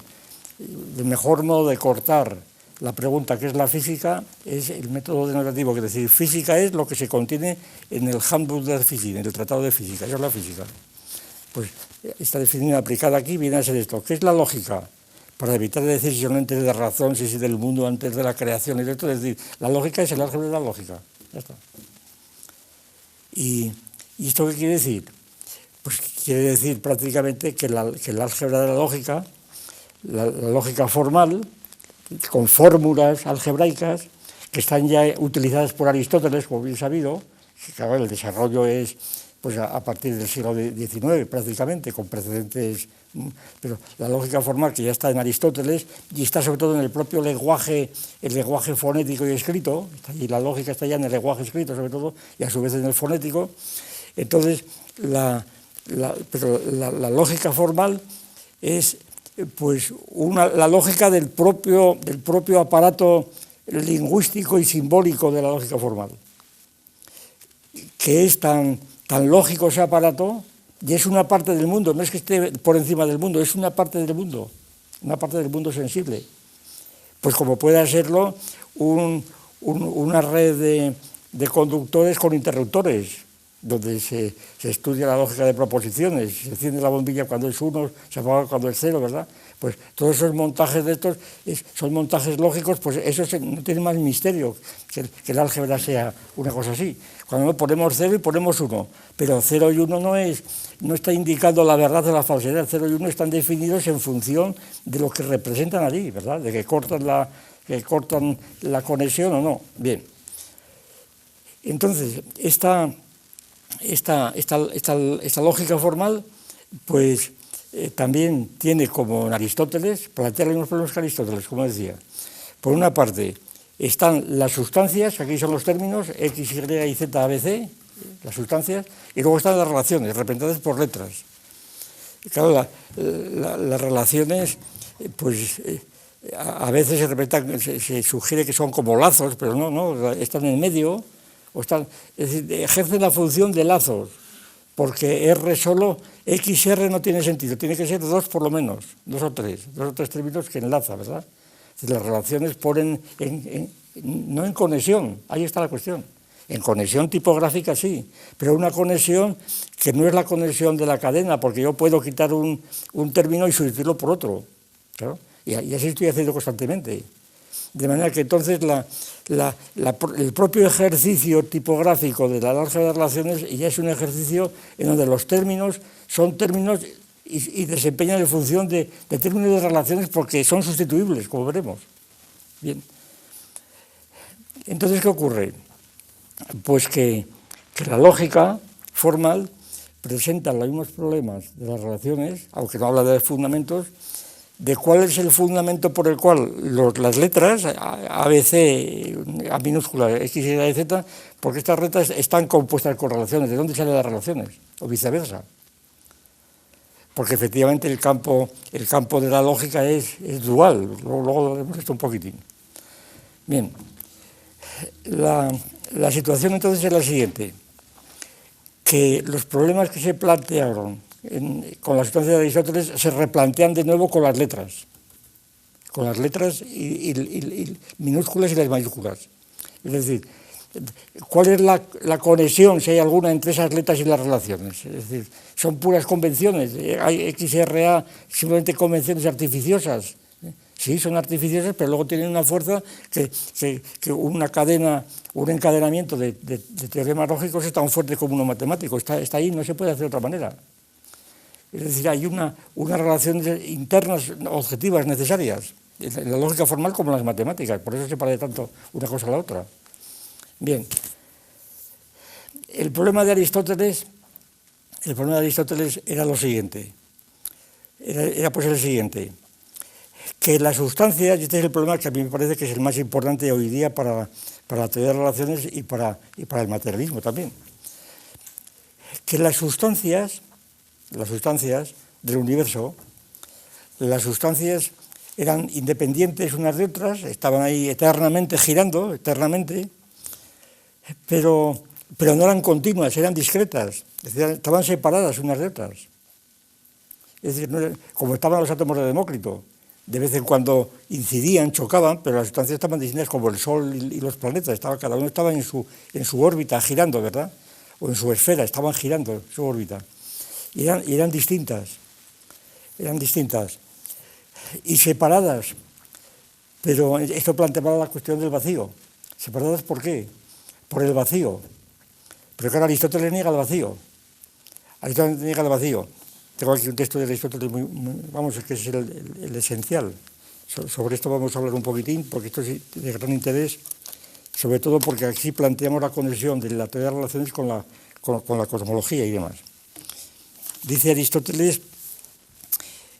El mejor modo de cortar la pregunta ¿qué es la física? Es el método denotativo, que es decir, física es lo que se contiene en el Handbuch der Physik, en el tratado de física, eso es la física. Pues esta definición aplicada aquí viene a ser esto. ¿Qué es la lógica? Para evitar decir si son entes de razón, si es del mundo antes de la creación y de esto, es decir, la lógica es el álgebra de la lógica. Ya está. ¿Y esto qué quiere decir? Pues quiere decir prácticamente que el álgebra de la lógica, la lógica formal, con fórmulas algebraicas que están ya utilizadas por Aristóteles, como bien sabido, que claro, el desarrollo es pues a partir del siglo XIX prácticamente, con precedentes, pero la lógica formal que ya está en Aristóteles y está sobre todo en el propio lenguaje, el lenguaje fonético y escrito, y la lógica está ya en el lenguaje escrito sobre todo, y a su vez en el fonético. Entonces, la lógica formal es pues la lógica del propio aparato lingüístico y simbólico de la lógica formal, que es tan lógico ese aparato, y es una parte del mundo, no es que esté por encima del mundo, es una parte del mundo sensible. Pues como puede serlo una red de conductores con interruptores, donde se estudia la lógica de proposiciones, se enciende la bombilla cuando es 1, se apaga cuando es 0, ¿verdad? Pues todos esos montajes de estos son montajes lógicos, pues eso no tiene más misterio que el álgebra sea una cosa así. Cuando ponemos 0 y ponemos 1, pero 0 y 1 no está indicando la verdad o la falsedad, 0 y 1 están definidos en función de lo que representan allí, ¿verdad? De que cortan la conexión o no. Bien. Entonces, esta lógica formal, pues también tiene, como en Aristóteles, plantea los mismos problemas que Aristóteles, como decía. Por una parte, están las sustancias, aquí son los términos, X, Y y Z, A, B, C, las sustancias, y luego están las relaciones, representadas por letras. Claro, las relaciones, pues a veces se sugiere que son como lazos, pero no, están en medio. Es decir, ejerce la función de lazos, porque R solo, XR no tiene sentido, tiene que ser 2 por lo menos, 2 o 3 términos que enlaza, ¿verdad? Las relaciones ponen no en conexión, ahí está la cuestión. En conexión tipográfica sí, pero una conexión que no es la conexión de la cadena, porque yo puedo quitar un término y sustituirlo por otro, ¿claro? Y así estoy haciendo constantemente. De manera que entonces el propio ejercicio tipográfico de la álgebra de relaciones ya es un ejercicio en donde los términos son términos y desempeñan en función de términos de relaciones porque son sustituibles, como veremos. Bien. Entonces, ¿qué ocurre? Pues que la lógica formal presenta los mismos problemas de las relaciones, aunque no habla de fundamentos, de cuál es el fundamento por el cual las letras A, B, C, A minúscula, X, Y, Z, porque estas letras están compuestas con relaciones. ¿De dónde salen las relaciones? O viceversa. Porque efectivamente el campo de la lógica es dual. Luego vemos esto un poquitín. Bien. La situación entonces es la siguiente. Que los problemas que se plantearon con la sustancia de Aristóteles se replantean de nuevo con las letras minúsculas y las mayúsculas. Es decir, ¿cuál es la conexión, si hay alguna, entre esas letras y las relaciones? Es decir, son puras convenciones, hay XRA, simplemente convenciones artificiosas. Sí, son artificiosas, pero luego tienen una fuerza que una cadena, un encadenamiento de teoremas lógicos es tan fuerte como uno matemático, está ahí, no se puede hacer de otra manera. Es decir, hay unas relaciones internas objetivas necesarias, en la lógica formal como en las matemáticas, por eso se parece tanto una cosa a la otra. Bien, el problema de Aristóteles era lo siguiente, era pues el siguiente, que la sustancia, y este es el problema que a mí me parece que es el más importante hoy día para la teoría de relaciones y para el materialismo también, que las sustancias del universo, las sustancias eran independientes unas de otras, estaban ahí eternamente girando, pero no eran continuas, eran discretas, es decir, estaban separadas unas de otras. Es decir, como estaban los átomos de Demócrito, de vez en cuando incidían, chocaban, pero las sustancias estaban distintas como el Sol y los planetas, cada uno estaba en su órbita girando, ¿verdad? O en su esfera, estaban girando en su órbita. Y eran distintas y separadas, pero esto planteaba la cuestión del vacío. ¿Separadas por qué? Por el vacío. Pero claro, Aristóteles niega el vacío. Tengo aquí un texto de Aristóteles, que es el esencial. Sobre esto vamos a hablar un poquitín, porque esto es de gran interés, sobre todo porque aquí planteamos la conexión de la teoría de relaciones con la cosmología y demás. Dice Aristóteles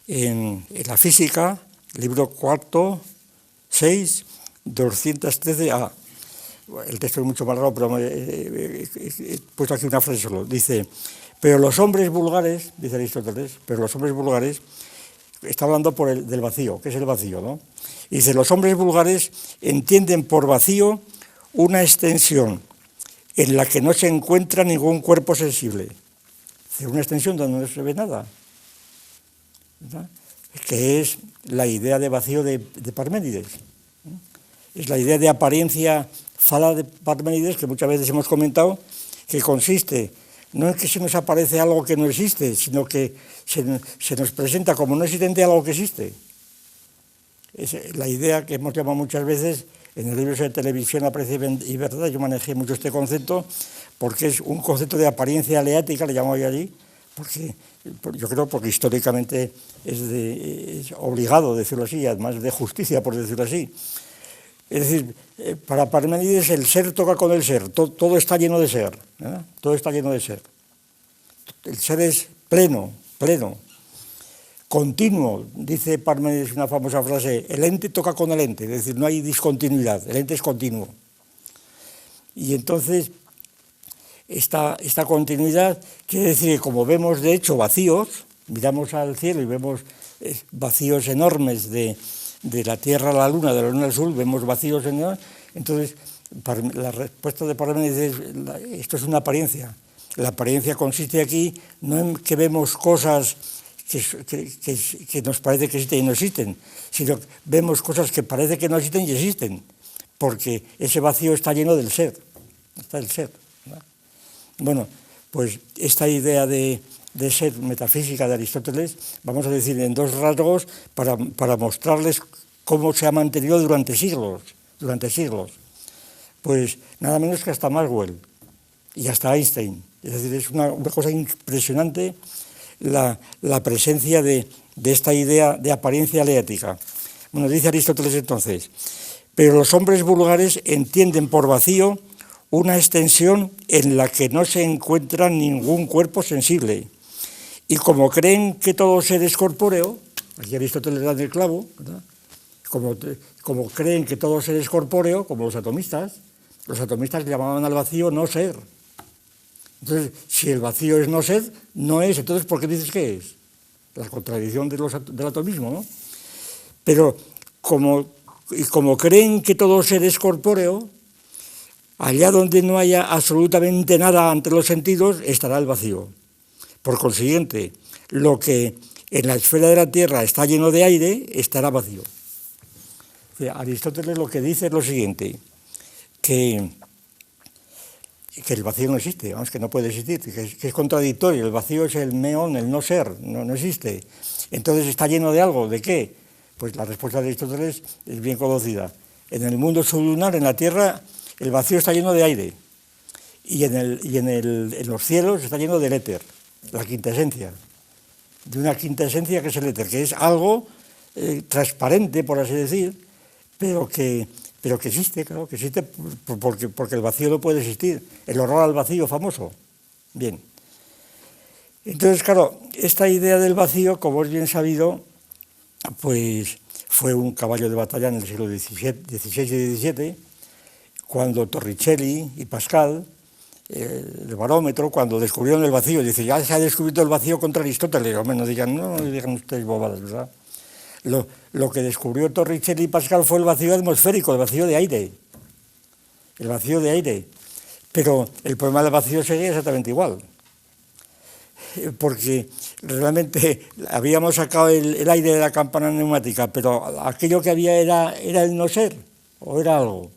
en la física, libro cuarto, 6, 213a. El texto es mucho más largo, pero he puesto aquí una frase solo. Dice, pero los hombres vulgares, dice Aristóteles, está hablando del vacío, ¿qué es el vacío, no? Y dice, los hombres vulgares entienden por vacío una extensión en la que no se encuentra ningún cuerpo sensible. Una extensión donde no se ve nada, ¿verdad? Que es la idea de vacío de Parménides. Es la idea de apariencia fala de Parménides, que muchas veces hemos comentado, que consiste no en que se nos aparece algo que no existe, sino que se nos presenta como no existente algo que existe. Es la idea que hemos llamado muchas veces en el libro de televisión Aprecio y Verdad. Yo manejé mucho este concepto porque es un concepto de apariencia aleática, le llamo yo allí, porque históricamente es obligado decirlo así, además de justicia, por decirlo así. Es decir, para Parménides el ser toca con el ser, todo está lleno de ser, ¿verdad? Todo está lleno de ser. El ser es pleno, continuo, dice Parménides una famosa frase, el ente toca con el ente, es decir, no hay discontinuidad, el ente es continuo. Y entonces, esta continuidad quiere decir que como vemos de hecho vacíos, miramos al cielo y vemos vacíos enormes de la Tierra a la Luna, de la Luna al Sol, vemos vacíos enormes, entonces la respuesta de Parménides es, esto es una apariencia. La apariencia consiste aquí no en que vemos cosas que nos parece que existen y no existen, sino que vemos cosas que parece que no existen y existen, porque ese vacío está lleno del ser, está el ser, ¿verdad? Bueno, pues esta idea de ser metafísica de Aristóteles, vamos a decir en dos rasgos para mostrarles cómo se ha mantenido durante siglos. Pues nada menos que hasta Maxwell y hasta Einstein. Es decir, es una cosa impresionante la presencia de esta idea de apariencia aleática. Bueno, dice Aristóteles entonces, pero los hombres vulgares entienden por vacío una extensión en la que no se encuentra ningún cuerpo sensible. Y como creen que todo ser es corpóreo, aquí Aristóteles da el clavo, ¿verdad? Como creen que todo ser es corpóreo, como los atomistas llamaban al vacío no ser. Entonces, si el vacío es no ser, no es, entonces ¿por qué dices que es? La contradicción del atomismo, ¿no? Pero como creen que todo ser es corpóreo, allá donde no haya absolutamente nada ante los sentidos, estará el vacío. Por consiguiente, lo que en la esfera de la Tierra está lleno de aire, estará vacío. O sea, Aristóteles lo que dice es lo siguiente, que el vacío no existe, vamos, que no puede existir, que es contradictorio, el vacío es el meón, el no ser, no existe. Entonces, ¿está lleno de algo? ¿De qué? Pues la respuesta de Aristóteles es bien conocida. En el mundo sublunar, en la Tierra, el vacío está lleno de aire, y en los cielos está lleno del éter, la quintesencia, de una quintesencia que es el éter, que es algo transparente, por así decir, pero que existe, claro, que existe porque el vacío no puede existir, el horror al vacío famoso. Bien. Entonces, claro, esta idea del vacío, como es bien sabido, pues fue un caballo de batalla en el siglo XVI y XVII, cuando Torricelli y Pascal, el barómetro, cuando descubrieron el vacío, dice, ya se ha descubierto el vacío contra Aristóteles, o menos digan, no digan ustedes bobadas, ¿verdad? Lo que descubrió Torricelli y Pascal fue el vacío atmosférico, el vacío de aire. El vacío de aire. Pero el problema del vacío sería exactamente igual. Porque realmente habíamos sacado el aire de la campana neumática, pero aquello que había era el no ser, o era algo.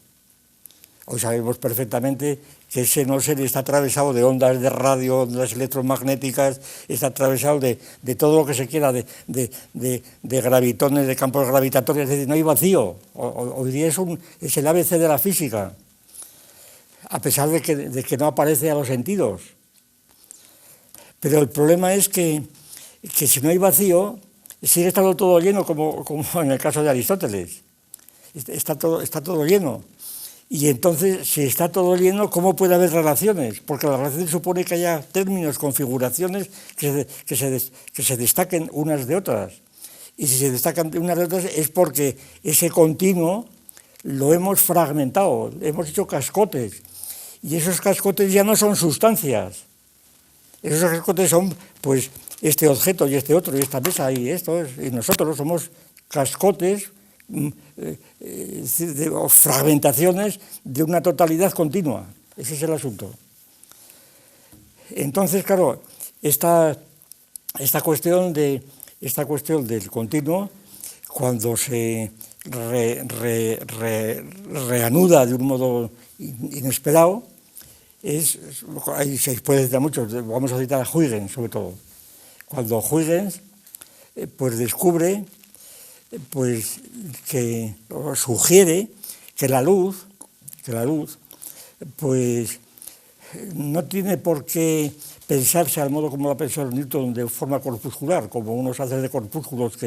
Hoy sabemos perfectamente que ese no ser está atravesado de ondas de radio, ondas electromagnéticas, está atravesado de todo lo que se quiera, de gravitones, de campos gravitatorios, es decir, no hay vacío. Hoy día es el ABC de la física, a pesar de que no aparece a los sentidos. Pero el problema es que si no hay vacío, sigue estando todo lleno, como en el caso de Aristóteles. Está todo lleno. Y entonces, si está todo lleno, ¿cómo puede haber relaciones? Porque la relación supone que haya términos, configuraciones que se destaquen unas de otras. Y si se destacan unas de otras es porque ese continuo lo hemos fragmentado, hemos hecho cascotes. Y esos cascotes ya no son sustancias. Esos cascotes son, pues, este objeto y este otro, y esta mesa y esto, y nosotros somos cascotes, fragmentaciones de una totalidad continua. Ese es el asunto. Entonces, claro, esta cuestión del continuo, cuando se reanuda de un modo inesperado, ahí se puede citar mucho, vamos a citar a Huygens sobre todo. Cuando Huygens pues descubre, pues que sugiere que la luz pues no tiene por qué pensarse al modo como lo ha pensado Newton de forma corpuscular, como unos haces de corpúsculos,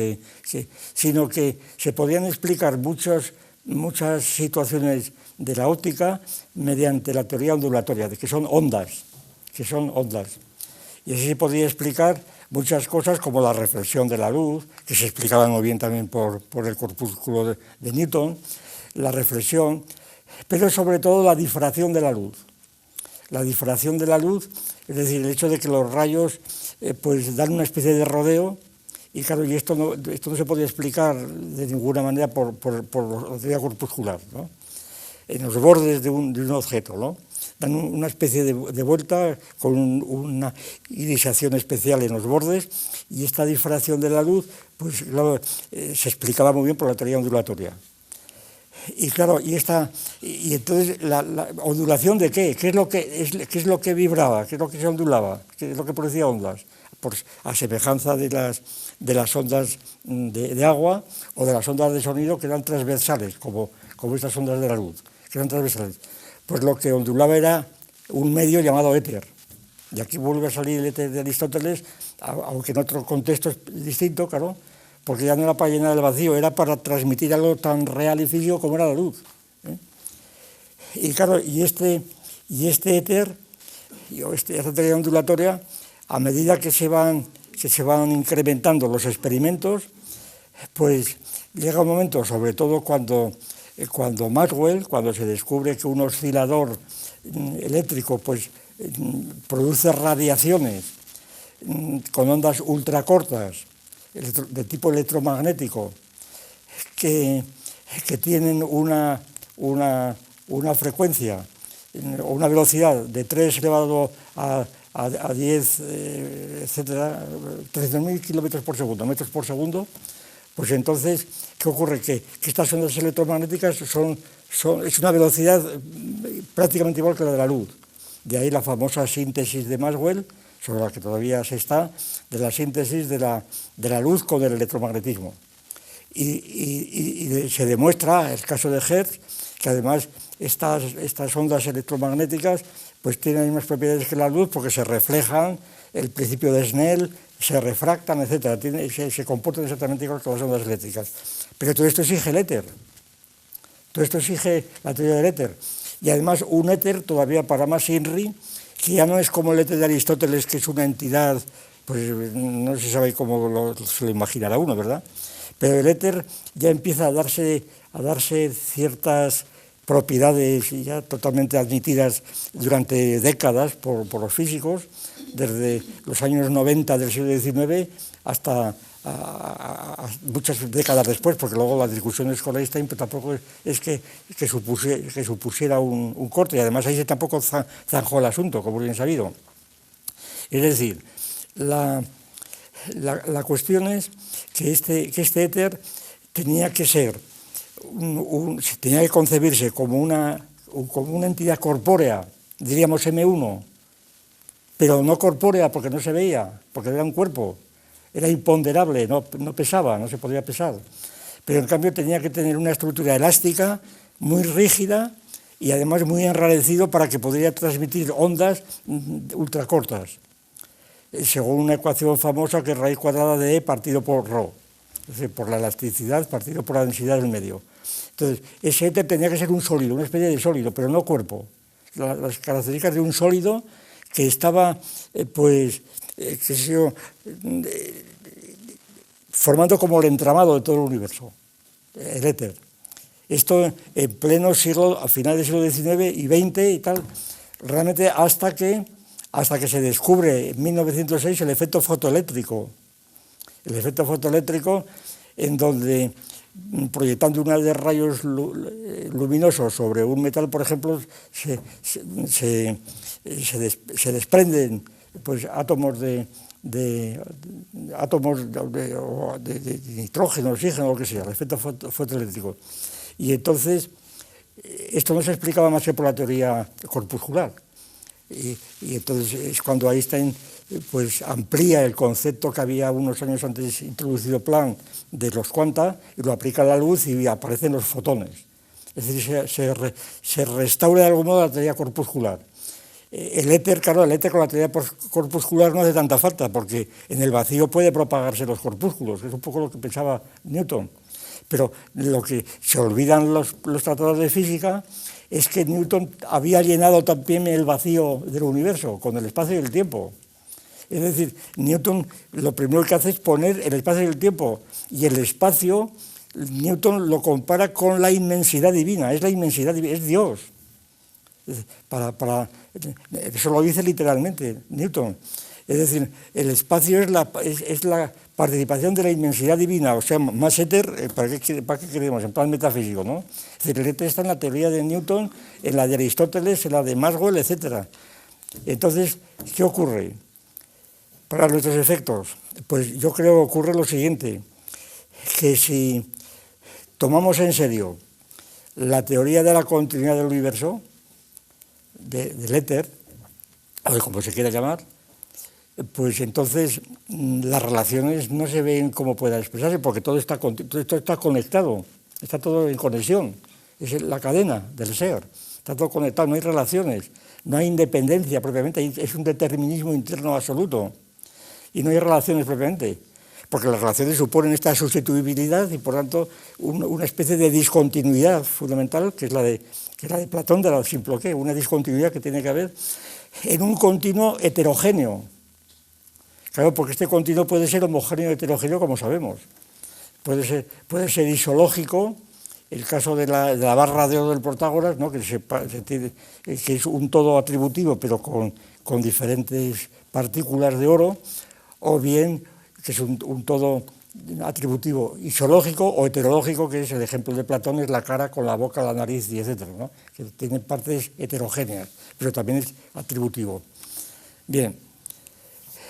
sino que se podrían explicar muchas situaciones de la óptica mediante la teoría ondulatoria, de que son ondas. Y así se podría explicar muchas cosas como la reflexión de la luz, que se explicaba muy bien también por el corpúsculo de Newton, la reflexión, pero sobre todo la difracción de la luz. La difracción de la luz, es decir, el hecho de que los rayos pues dan una especie de rodeo, y claro, y esto no se podía explicar de ninguna manera por la teoría corpuscular, ¿no? En los bordes de un objeto, ¿no? Dan una especie de vuelta con una irisación especial en los bordes, y esta difracción de la luz pues claro, se explicaba muy bien por la teoría ondulatoria. Y claro, y entonces la ondulación de ¿qué? ¿Qué es lo que vibraba? ¿Qué es lo que se ondulaba? ¿Qué es lo que producía ondas? A semejanza de las ondas de agua o de las ondas de sonido, que eran transversales, como estas ondas de la luz, que eran transversales. Pues lo que ondulaba era un medio llamado éter. Y aquí vuelve a salir el éter de Aristóteles, aunque en otro contexto es distinto, claro, porque ya no era para llenar el vacío, era para transmitir algo tan real y físico como era la luz. Y claro, y este éter, esta teoría ondulatoria, a medida que se van incrementando los experimentos, pues llega un momento, sobre todo cuando Maxwell, cuando se descubre que un oscilador eléctrico pues produce radiaciones con ondas ultracortas de tipo electromagnético que tienen una frecuencia o una velocidad de 3 elevado a a 10, etcétera, 300.000 kilómetros por segundo, metros por segundo, pues entonces, ¿qué ocurre? Que estas ondas electromagnéticas es una velocidad prácticamente igual que la de la luz. De ahí la famosa síntesis de Maxwell, sobre la que todavía se está, de la síntesis de la luz con el electromagnetismo. Y se demuestra, el caso de Hertz, que además estas ondas electromagnéticas pues tienen las mismas propiedades que la luz porque se reflejan, el principio de Snell, se refractan, etc. Se comportan exactamente igual que las ondas eléctricas. Pero todo esto exige el éter. Todo esto exige la teoría del éter. Y además un éter todavía para más INRI, que ya no es como el éter de Aristóteles, que es una entidad, pues no se sabe cómo se lo imaginará uno, ¿verdad? Pero el éter ya empieza a darse ciertas propiedades ya totalmente admitidas durante décadas por los físicos, desde los años 90 del siglo XIX hasta muchas décadas después, porque luego las discusiones con Einstein pues, tampoco es que supusiera un corte, y además ahí tampoco zanjó el asunto, como bien sabido. Es decir, la cuestión es que este éter tenía que ser, tenía que concebirse como una entidad corpórea, diríamos M1, pero no corpórea porque no se veía, porque era un cuerpo, era imponderable, no pesaba, no se podía pesar. Pero en cambio tenía que tener una estructura elástica, muy rígida y además muy enrarecido para que pudiera transmitir ondas ultracortas, según una ecuación famosa que es raíz cuadrada de E partido por ρ, es decir, por la elasticidad partido por la densidad del medio. Entonces, ese éter tenía que ser un sólido, una especie de sólido, pero no cuerpo. Las características de un sólido que estaba, formando como el entramado de todo el universo, el éter. Esto en pleno siglo, a finales del siglo XIX y XX y tal, realmente hasta que se descubre en 1906 el efecto fotoeléctrico. El efecto fotoeléctrico en donde proyectando una de rayos luminosos sobre un metal, por ejemplo, se desprenden pues, átomos de nitrógeno, oxígeno, lo que sea, el efecto fotoeléctrico. Y entonces, esto no se explicaba más que por la teoría corpuscular. Y entonces es cuando Einstein pues, amplía el concepto que había unos años antes introducido Planck de los cuanta y lo aplica a la luz y aparecen los fotones. Es decir, se restaura de algún modo la teoría corpuscular. El éter, claro, el éter con la teoría corpuscular no hace tanta falta porque en el vacío puede propagarse los corpúsculos, es un poco lo que pensaba Newton. Pero lo que se olvidan los tratados de física es que Newton había llenado también el vacío del universo con el espacio y el tiempo. Es decir, Newton lo primero que hace es poner el espacio y el tiempo, y el espacio, Newton lo compara con la inmensidad divina, es la inmensidad divina, es Dios. Eso lo dice literalmente Newton. Es decir, el espacio es la participación de la inmensidad divina, o sea, más éter, ¿para qué queremos? En plan metafísico, ¿no? Es decir, el éter está en la teoría de Newton, en la de Aristóteles, en la de Maxwell, etc. Entonces, ¿qué ocurre? Para nuestros efectos, pues yo creo que ocurre lo siguiente, que si tomamos en serio la teoría de la continuidad del universo, del éter, o como se quiera llamar, pues entonces las relaciones no se ven como puedan expresarse, porque todo está conectado, está todo en conexión, es la cadena del ser, está todo conectado, no hay relaciones, no hay independencia propiamente, es un determinismo interno absoluto, y no hay relaciones propiamente, porque las relaciones suponen esta sustituibilidad y por tanto una especie de discontinuidad fundamental, que es la de Platón, de la Simploqué, una discontinuidad que tiene que haber en un continuo heterogéneo. Claro, porque este continuo puede ser homogéneo o heterogéneo, como sabemos. Puede ser isológico, el caso de la barra de oro del Protágoras, ¿no? que es un todo atributivo, pero con diferentes partículas de oro, o bien que es un todo atributivo isológico o heterológico, que es el ejemplo de Platón, es la cara con la boca, la nariz y etcétera, ¿no? Que tiene partes heterogéneas, pero también es atributivo. Bien,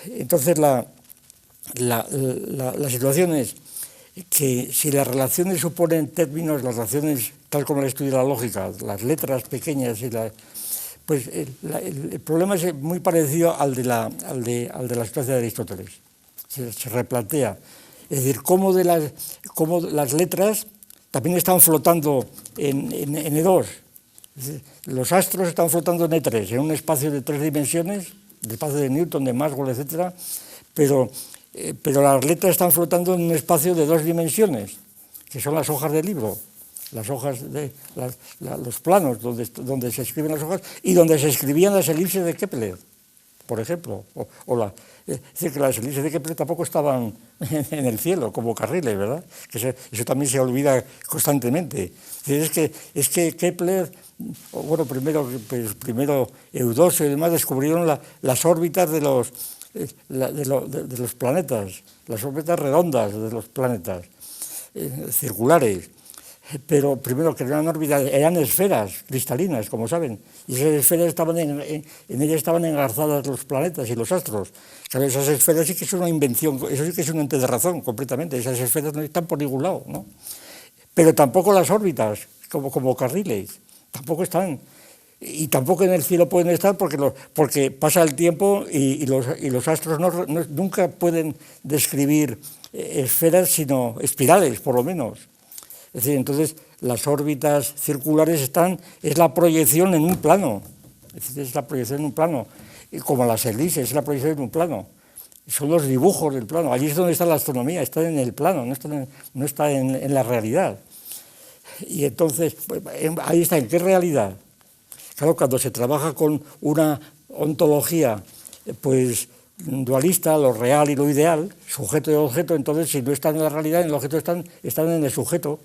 entonces la situación es que si las relaciones suponen términos, las relaciones tal como la estudia la lógica, las letras pequeñas pues el problema es muy parecido al de la situación de Aristóteles. Se replantea. Es decir, cómo las letras también están flotando en E2. Es decir, los astros están flotando en E3, en un espacio de 3 dimensiones, el espacio de Newton, de Maxwell, etc. Pero las letras están flotando en un espacio de 2 dimensiones, que son las hojas del libro, las hojas los planos donde se escriben las hojas y donde se escribían las elipses de Kepler, por ejemplo. Es decir, que las elipses de Kepler tampoco estaban en el cielo como carriles, ¿verdad? Que eso también se olvida constantemente. Es que Kepler, bueno, primero Eudosio y demás descubrieron las órbitas de los planetas, las órbitas redondas de los planetas, circulares. Pero primero que eran esferas cristalinas, como saben, y esas esferas en ellas estaban engarzadas los planetas y los astros. Claro, esas esferas sí que es una invención, eso sí que es un ente de razón completamente, esas esferas no están por ningún lado, ¿no? Pero tampoco las órbitas, como carriles, tampoco están, y tampoco en el cielo pueden estar porque pasa el tiempo y los astros nunca pueden describir esferas, sino espirales, por lo menos. Es decir, entonces las órbitas circulares es la proyección en un plano, es la proyección en un plano, y como las elipses, es la proyección en un plano, son los dibujos del plano, allí es donde está la astronomía, está en el plano, no está en la realidad. Y entonces, pues, ahí está, ¿en qué realidad? Claro, cuando se trabaja con una ontología, pues dualista, lo real y lo ideal, sujeto y objeto, entonces si no están en la realidad, en el objeto están en el sujeto.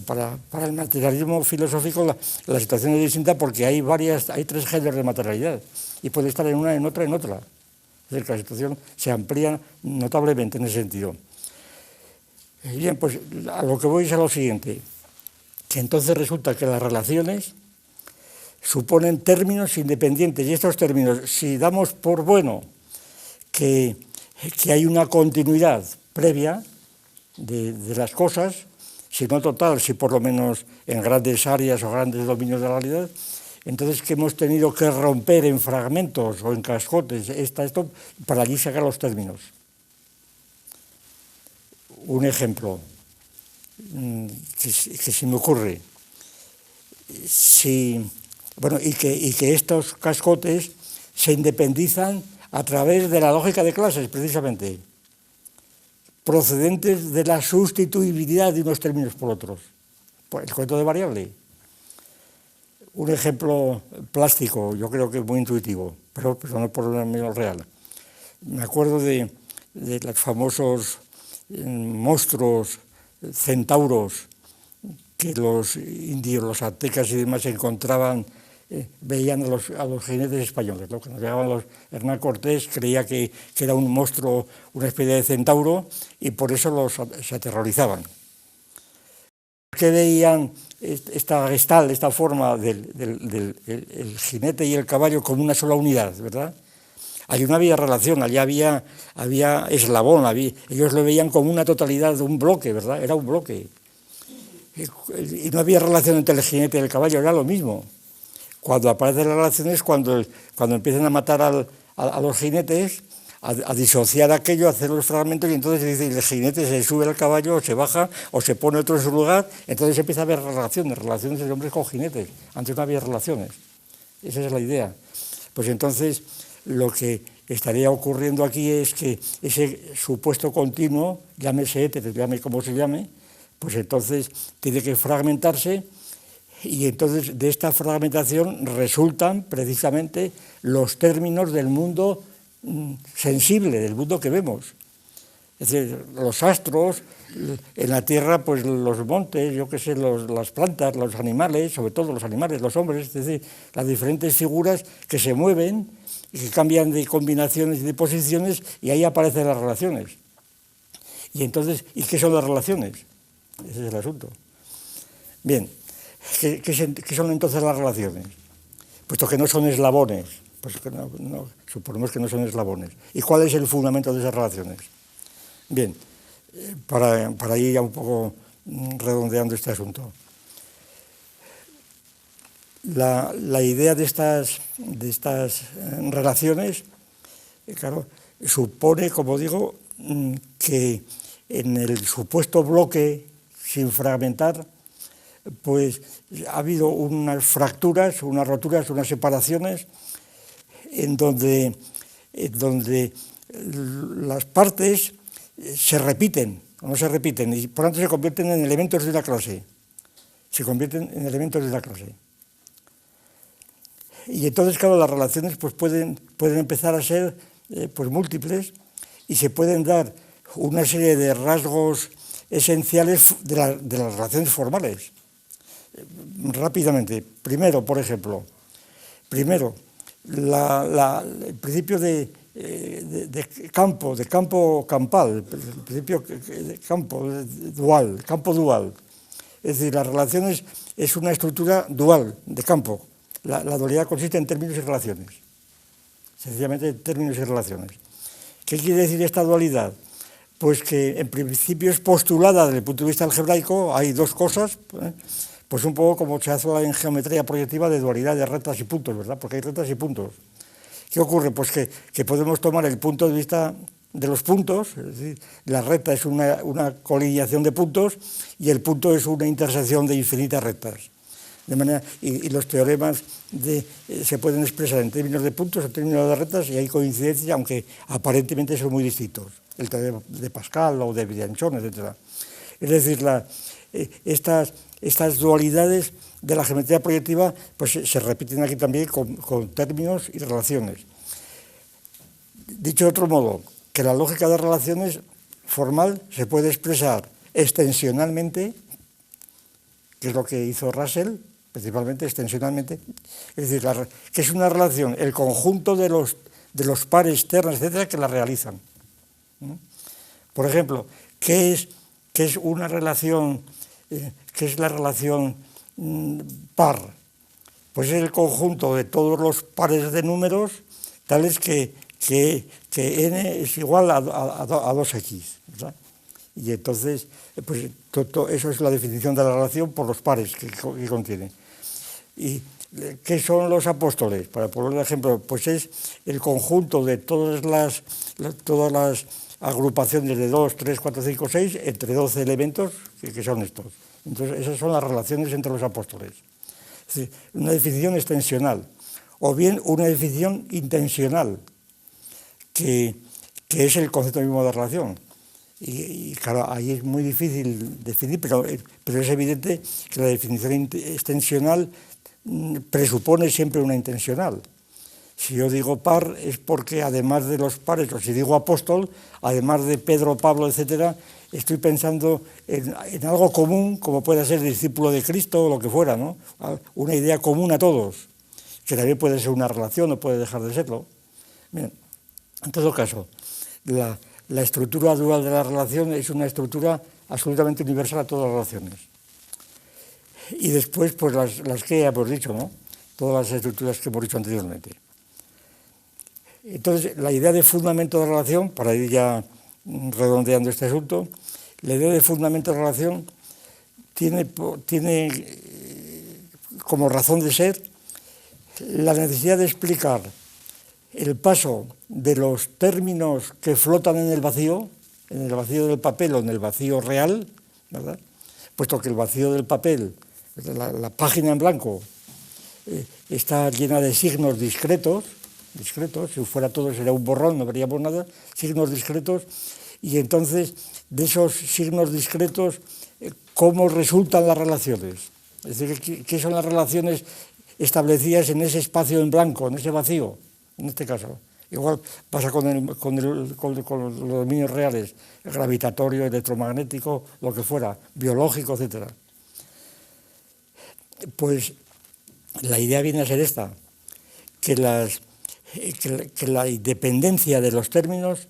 Para el materialismo filosófico la situación es distinta porque hay 3 géneros de materialidad y puede estar en una, en otra. Es decir, que la situación se amplía notablemente en ese sentido. Bien, pues a lo que voy es a lo siguiente, que entonces resulta que las relaciones suponen términos independientes y estos términos, si damos por bueno que hay una continuidad previa de las cosas, si no total, si por lo menos en grandes áreas o grandes dominios de la realidad, entonces que hemos tenido que romper en fragmentos o en cascotes esto para allí sacar los términos. Un ejemplo que se me ocurre, y que estos cascotes se independizan a través de la lógica de clases, precisamente, procedentes de la sustituibilidad de unos términos por otros. El concepto de variable. Un ejemplo plástico, yo creo que es muy intuitivo, pero no por lo menos real. Me acuerdo de los famosos monstruos, centauros, que los indios, los aztecas y demás encontraban, veían a los jinetes españoles. ¿No? Cuando llegaban Hernán Cortés creía que era un monstruo, una especie de centauro, y por eso se aterrorizaban. ¿Qué veían esta forma del jinete y el caballo como una sola unidad, verdad? Allí no había relación, allí había eslabón, ellos lo veían como una totalidad de un bloque, ¿verdad? Era un bloque. Y no había relación entre el jinete y el caballo, era lo mismo. Cuando aparecen las relaciones, cuando empiezan a matar a los jinetes, a disociar aquello, a hacer los fragmentos, y entonces el jinete se sube al caballo, o se baja, o se pone otro en su lugar, entonces empieza a haber relaciones de hombres con jinetes. Antes no había relaciones. Esa es la idea. Pues entonces lo que estaría ocurriendo aquí es que ese supuesto continuo, llámese éter, llame como se llame, pues entonces tiene que fragmentarse, y entonces de esta fragmentación resultan precisamente los términos del mundo sensible, del mundo que vemos. Es decir, los astros, en la Tierra, pues los montes, yo qué sé, las plantas, los animales, sobre todo los animales, los hombres, es decir, las diferentes figuras que se mueven y que cambian de combinaciones y de posiciones, y ahí aparecen las relaciones. Y entonces, ¿y qué son las relaciones? Ese es el asunto. Bien, ¿qué son entonces las relaciones? Puesto que no son eslabones, Pues que suponemos que no son eslabones. ¿Y cuál es el fundamento de esas relaciones? Bien, para ir ya un poco redondeando este asunto. La idea de estas relaciones, claro, supone, como digo, que en el supuesto bloque sin fragmentar, pues ha habido unas fracturas, unas roturas, unas separaciones, en donde las partes se repiten, o no se repiten, y por lo tanto se convierten en elementos de una clase. Se convierten en elementos de una clase. Y entonces, claro, las relaciones pues, pueden empezar a ser pues, múltiples y se pueden dar una serie de rasgos esenciales de las relaciones formales. Rápidamente. Primero, por ejemplo, el principio de campo campal, el principio de campo dual. Es decir, las relaciones es una estructura dual de campo. La dualidad consiste en términos y relaciones, sencillamente términos y relaciones. ¿Qué quiere decir esta dualidad? Pues que en principio es postulada desde el punto de vista algebraico, hay dos cosas, pues un poco como se hace en geometría proyectiva de dualidad de rectas y puntos, ¿verdad? Porque hay rectas y puntos. ¿Qué ocurre? Pues que podemos tomar el punto de vista de los puntos, es decir, la recta es una colineación de puntos y el punto es una intersección de infinitas rectas. De manera, y los teoremas se pueden expresar en términos de puntos, en términos de rectas, y hay coincidencia, aunque aparentemente son muy distintos. El teorema de Pascal o de Bianchon, etc. Es decir, estas dualidades de la geometría proyectiva pues, se repiten aquí también con términos y relaciones. Dicho de otro modo, que la lógica de relaciones formal se puede expresar extensionalmente, que es lo que hizo Russell, principalmente extensionalmente, es decir, que es una relación, el conjunto de los pares ternas, etcétera, que la realizan. Por ejemplo, ¿qué es una relación, qué es la relación par? Pues es el conjunto de todos los pares de números tales que n es igual a 2x, ¿verdad? Y entonces, pues eso es la definición de la relación por los pares que contiene. ¿Y qué son los apóstoles? Para poner un ejemplo, pues es el conjunto de todas las agrupaciones de 2, 3, 4, 5, 6, entre 12 elementos, que son estos. Entonces, esas son las relaciones entre los apóstoles. Es decir, una definición extensional, o bien una definición intensional, que es el concepto mismo de relación. Y claro, ahí es muy difícil definir, pero es evidente que la definición extensional presupone siempre una intencional. Si yo digo par es porque además de los pares, o si digo apóstol, además de Pedro, Pablo, etcétera, estoy pensando en algo común, como puede ser discípulo de Cristo o lo que fuera, ¿no? Una idea común a todos, que también puede ser una relación, no puede dejar de serlo. Bien, en todo caso, la estructura dual de la relación es una estructura absolutamente universal a todas las relaciones. Y después, pues las que hemos dicho, ¿no? Todas las estructuras que hemos dicho anteriormente. Entonces, la idea de fundamento de relación, para ir ya redondeando este asunto, la idea de fundamento de relación tiene como razón de ser la necesidad de explicar el paso de los términos que flotan en el vacío del papel o en el vacío real, ¿verdad? Puesto que el vacío del papel, la página en blanco, está llena de signos discretos, si fuera todo sería un borrón, no veríamos nada, signos discretos, y entonces de esos signos discretos, ¿cómo resultan las relaciones? Es decir, ¿qué son las relaciones establecidas en ese espacio en blanco, en ese vacío, en este caso? Igual pasa con los dominios reales, gravitatorio, electromagnético, lo que fuera, biológico, etc. Pues la idea viene a ser esta, que la independencia de los términos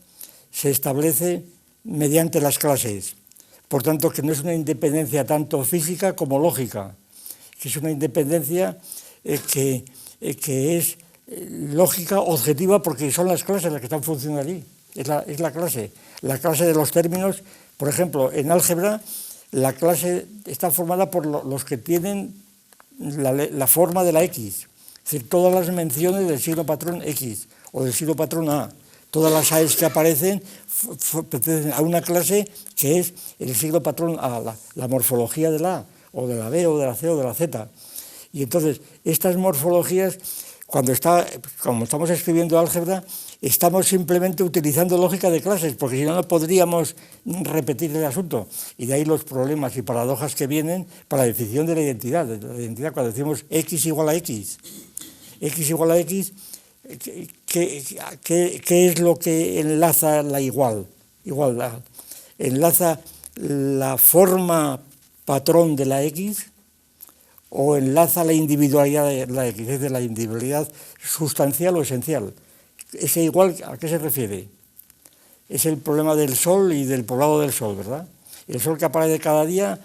se establece mediante las clases. Por tanto, que no es una independencia tanto física como lógica, que es una independencia que es lógica objetiva porque son las clases las que están funcionando allí. Es la clase. La clase de los términos, por ejemplo, en álgebra, la clase está formada por los que tienen la forma de la X. Es decir, todas las menciones del signo patrón X o del signo patrón A. Todas las AES que aparecen pertenecen a una clase que es el signo patrón A, la morfología de la A, o de la B, o de la C, o de la Z. Y entonces, estas morfologías, como estamos escribiendo álgebra, estamos simplemente utilizando lógica de clases, porque si no, no podríamos repetir el asunto. Y de ahí los problemas y paradojas que vienen para la definición de la identidad. Cuando decimos X igual a X, X igual a X, ¿qué es lo que enlaza la igualdad? ¿Enlaza la forma patrón de la X o enlaza la individualidad de la X, es decir, la individualidad sustancial o esencial? ¿Ese igual a qué se refiere? Es el problema del Sol y del poblado del Sol, ¿verdad? El Sol que aparece cada día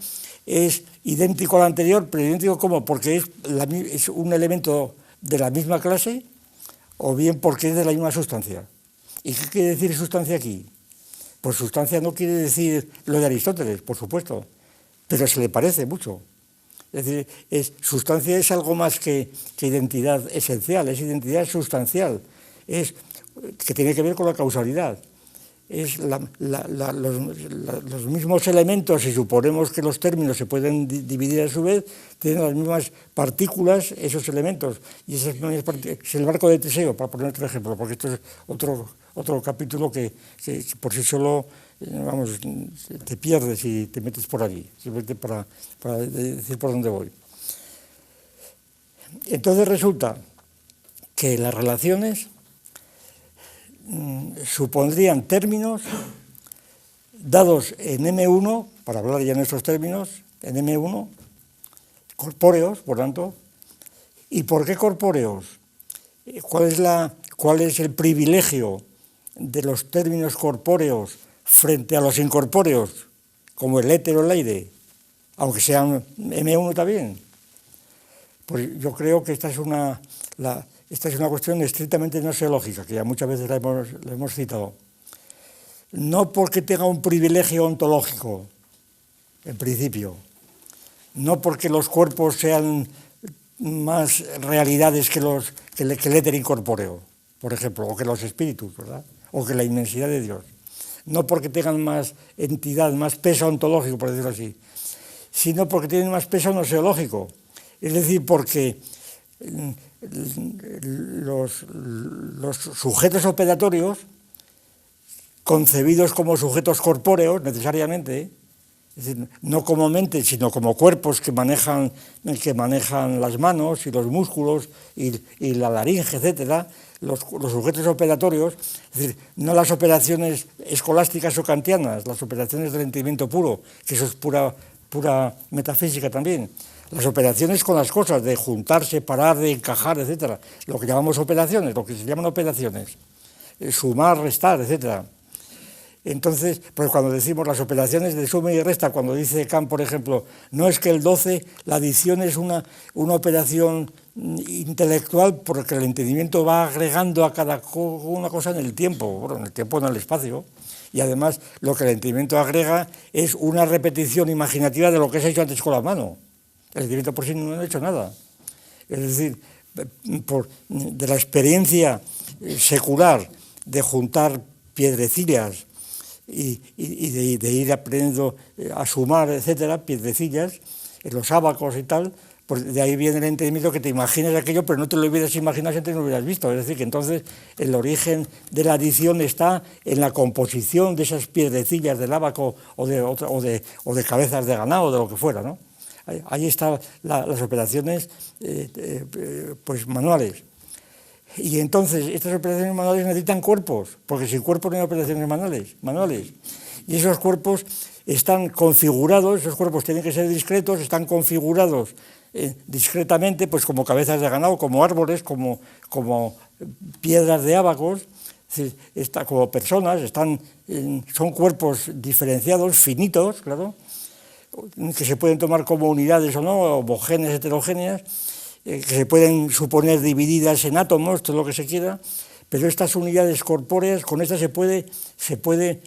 es idéntico al anterior, pero idéntico ¿cómo? Porque es un elemento de la misma clase o bien porque es de la misma sustancia. ¿Y qué quiere decir sustancia aquí? Pues sustancia no quiere decir lo de Aristóteles, por supuesto, pero se le parece mucho. Es decir, sustancia es algo más que identidad esencial, es identidad sustancial, que tiene que ver con la causalidad. Es los mismos elementos, si suponemos que los términos se pueden dividir a su vez, tienen las mismas partículas, esos elementos. Y es el barco de Teseo, para poner otro ejemplo, porque esto es otro capítulo que por sí solo, vamos, te pierdes y te metes por allí, simplemente para decir por dónde voy. Entonces resulta que las relaciones supondrían términos dados en M1, para hablar ya en estos términos, en M1, corpóreos, por tanto. ¿Y por qué corpóreos? ¿Cuál es el privilegio de los términos corpóreos frente a los incorpóreos, como el éter o el aire, aunque sean M1 también? Pues yo creo que esta es una cuestión estrictamente gnoseológica, que ya muchas veces la hemos citado. No porque tenga un privilegio ontológico, en principio, no porque los cuerpos sean más realidades que el éter incorpóreo, por ejemplo, o que los espíritus, ¿verdad? O que la inmensidad de Dios. No porque tengan más entidad, más peso ontológico, por decirlo así, sino porque tienen más peso gnoseológico. Es decir, porque los sujetos operatorios, concebidos como sujetos corpóreos necesariamente, es decir, no como mentes, sino como cuerpos que manejan las manos y los músculos y la laringe, etcétera, los sujetos operatorios, es decir, no las operaciones escolásticas o kantianas, las operaciones del entendimiento puro, que eso es pura metafísica también. Las operaciones con las cosas, de juntar, separar, de encajar, etcétera. Lo que llamamos operaciones, lo que se llaman operaciones. Sumar, restar, etcétera. Entonces, pues cuando decimos las operaciones de suma y resta, cuando dice Kant, por ejemplo, no es que el 12, la adición es una operación intelectual porque el entendimiento va agregando a cada una cosa en el tiempo, bueno, en el tiempo, en el espacio. Y además, lo que el entendimiento agrega es una repetición imaginativa de lo que se ha hecho antes con la mano. El entendimiento por sí no ha hecho nada. Es decir, de la experiencia secular de juntar piedrecillas y de ir aprendiendo a sumar, etcétera, piedrecillas, en los ábacos y tal, pues de ahí viene el entendimiento que te imaginas aquello, pero no te lo hubieras imaginado si antes no lo hubieras visto. Es decir, que entonces el origen de la adición está en la composición de esas piedrecillas del ábaco o de cabezas de ganado, de lo que fuera, ¿no? Ahí están las operaciones pues manuales. Y entonces estas operaciones manuales necesitan cuerpos, porque sin cuerpos no hay operaciones manuales. Y esos cuerpos están configurados, esos cuerpos tienen que ser discretos, están configurados discretamente, pues como cabezas de ganado, como árboles, como piedras de ábacos, como personas, son cuerpos diferenciados, finitos, claro, que se pueden tomar como unidades o no, homogéneas, heterogéneas, que se pueden suponer divididas en átomos, todo lo que se quiera, pero estas unidades corpóreas, con estas se puede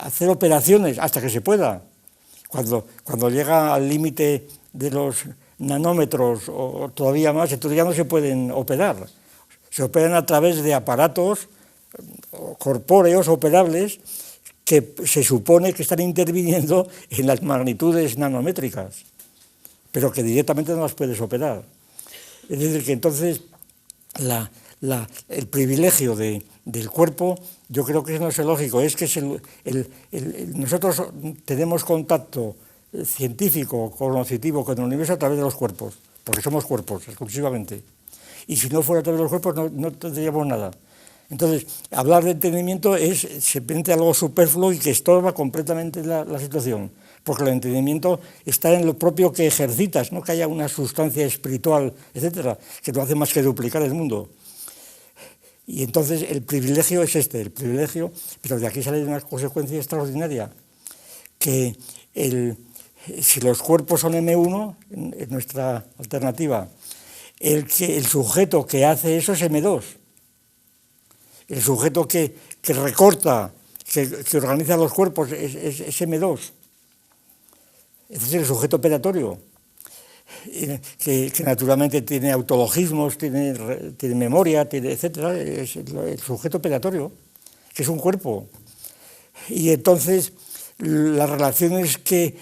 hacer operaciones hasta que se pueda. Cuando llega al límite de los nanómetros o todavía más, entonces ya no se pueden operar. Se operan a través de aparatos corpóreos operables que se supone que están interviniendo en las magnitudes nanométricas, pero que directamente no las puedes operar. Es decir, que entonces el privilegio del cuerpo, yo creo que no es lógico, es que nosotros tenemos contacto científico, cognitivo con el universo a través de los cuerpos, porque somos cuerpos exclusivamente. Y si no fuera a través de los cuerpos no tendríamos nada. Entonces, hablar de entendimiento es simplemente algo superfluo y que estorba completamente la situación, porque el entendimiento está en lo propio que ejercitas, no que haya una sustancia espiritual, etcétera, que no hace más que duplicar el mundo. Y entonces el privilegio es el privilegio, pero de aquí sale una consecuencia extraordinaria, que si los cuerpos son M1, en nuestra alternativa, el sujeto que hace eso es M2. El sujeto que recorta, que organiza los cuerpos es M2. Es decir, el sujeto operatorio, que naturalmente tiene autologismos, tiene memoria, etcétera, es el sujeto operatorio, que es un cuerpo. Y entonces las relaciones que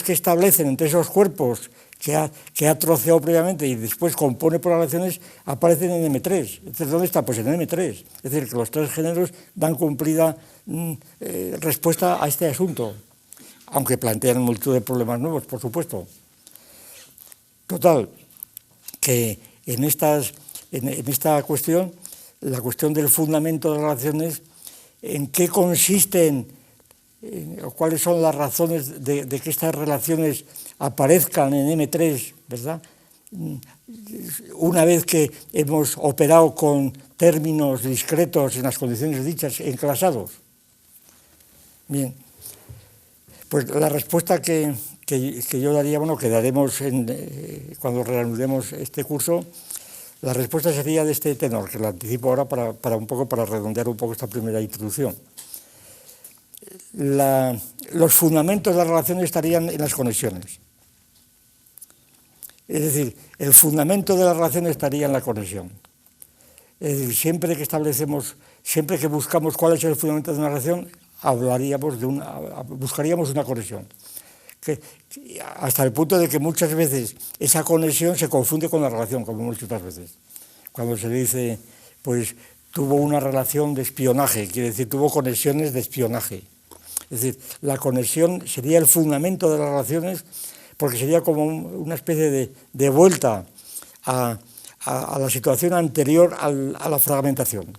establecen entre esos cuerpos que ha troceado previamente y después compone por relaciones, aparecen en M3. Entonces, ¿dónde está? Pues en M3. Es decir, que los tres géneros dan cumplida respuesta a este asunto, aunque plantean multitud de problemas nuevos, por supuesto. Total, que en esta cuestión, la cuestión del fundamento de las relaciones, ¿en qué consisten, cuáles son las razones de que estas relaciones aparezcan en M3, ¿verdad? Una vez que hemos operado con términos discretos en las condiciones dichas, enclasados. Bien, pues la respuesta que yo daría, bueno, que daremos cuando reanudemos este curso, la respuesta sería de este tenor, que la anticipo ahora para redondear un poco esta primera introducción. Los fundamentos de las relaciones estarían en las conexiones. Es decir, el fundamento de la relación estaría en la conexión. Es decir, siempre que buscamos cuál es el fundamento de una relación, buscaríamos una conexión. Hasta el punto de que muchas veces esa conexión se confunde con la relación, como hemos dicho otras veces. Cuando se dice, pues, tuvo una relación de espionaje, quiere decir, tuvo conexiones de espionaje. Es decir, la conexión sería el fundamento de las relaciones, porque sería como una especie de vuelta a la situación anterior a la fragmentación.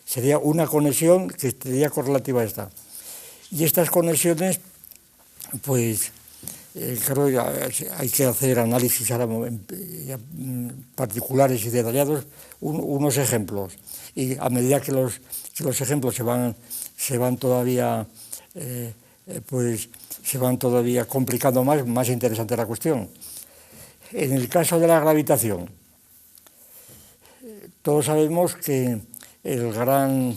Sería una conexión que sería correlativa a esta. Y estas conexiones, pues, claro, hay que hacer análisis ahora particulares y detallados, unos ejemplos. Y a medida que los ejemplos se van todavía complicando más interesante la cuestión. En el caso de la gravitación, todos sabemos que el gran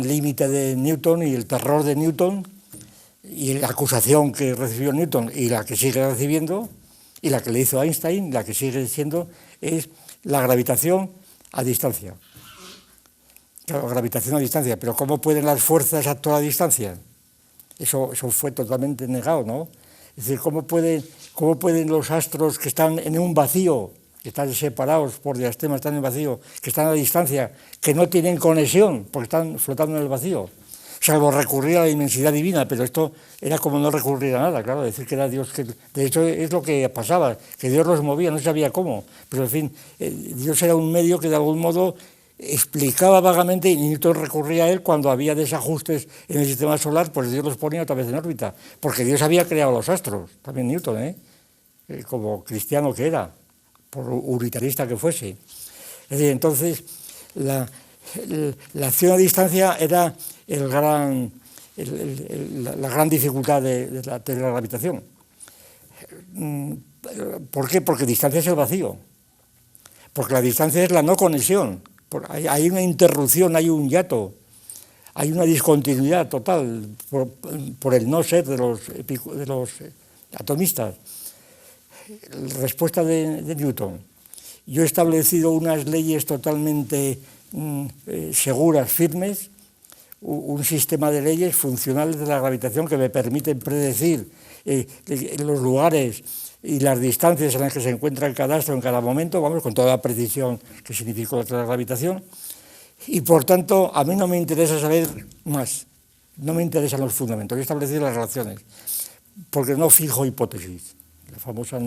límite de Newton y el terror de Newton y la acusación que recibió Newton y la que sigue recibiendo y la que le hizo Einstein, la que sigue siendo, es la gravitación a distancia. Claro, gravitación a distancia, pero ¿cómo pueden las fuerzas actuar a distancia? Eso fue totalmente negado, ¿no? Es decir, ¿cómo pueden los astros que están en un vacío, que están separados por diastemas, están en vacío, que están a distancia, que no tienen conexión, porque están flotando en el vacío, salvo recurrir a la inmensidad divina, pero esto era como no recurrir a nada, claro, decir que era Dios, que de hecho es lo que pasaba, que Dios los movía, no sabía cómo, pero en fin, Dios era un medio que de algún modo explicaba vagamente y Newton recurría a él cuando había desajustes en el sistema solar, pues Dios los ponía otra vez en órbita, porque Dios había creado los astros, también Newton, como cristiano que era, por unitarista que fuese. Es decir, entonces la acción a distancia era la gran dificultad de la gravitación. ¿Por qué? Porque distancia es el vacío. Porque la distancia es la no conexión. Hay una interrupción, hay un hiato, hay una discontinuidad total por el no ser de los atomistas. Respuesta de Newton. Yo he establecido unas leyes totalmente seguras, firmes, un sistema de leyes funcionales de la gravitación que me permiten predecir los lugares y las distancias en las que se encuentra cada astro en cada momento, vamos, con toda la precisión que significó la gravitación, y por tanto a mí no me interesa saber más, no me interesan los fundamentos, he establecido las relaciones, porque no fijo hipótesis, la famosa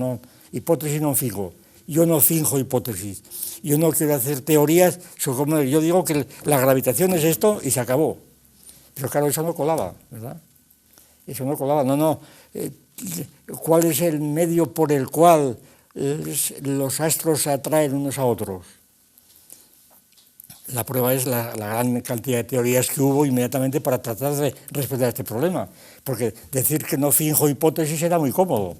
hipótesis no fijo, yo no finjo hipótesis, yo no quiero hacer teorías, yo digo que la gravitación es esto y se acabó, pero claro, eso no colaba, ¿verdad? Eso no colaba, ¿cuál es el medio por el cual los astros se atraen unos a otros? La prueba es la gran cantidad de teorías que hubo inmediatamente para tratar de responder a este problema, porque decir que no finjo hipótesis era muy cómodo.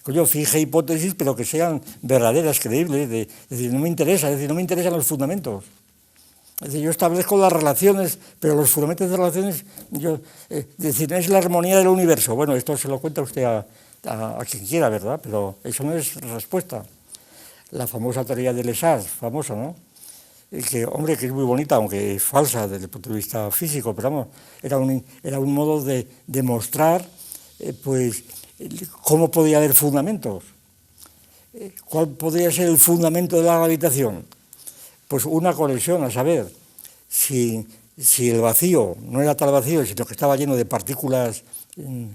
Yo finge hipótesis, pero que sean verdaderas, creíbles, es decir, no me interesan los fundamentos. Es decir, yo establezco las relaciones, pero los fundamentos de relaciones, es la armonía del universo. Bueno, esto se lo cuenta usted a quien quiera, ¿verdad? Pero eso no es respuesta. La famosa teoría de Lesage, famosa, ¿no? Que, hombre, que es muy bonita, aunque es falsa desde el punto de vista físico, pero vamos, era un modo de demostrar, pues, cómo podía haber fundamentos. ¿Cuál podría ser el fundamento de la gravitación? Pues una conexión, a saber, si el vacío no era tal vacío, sino que estaba lleno de partículas,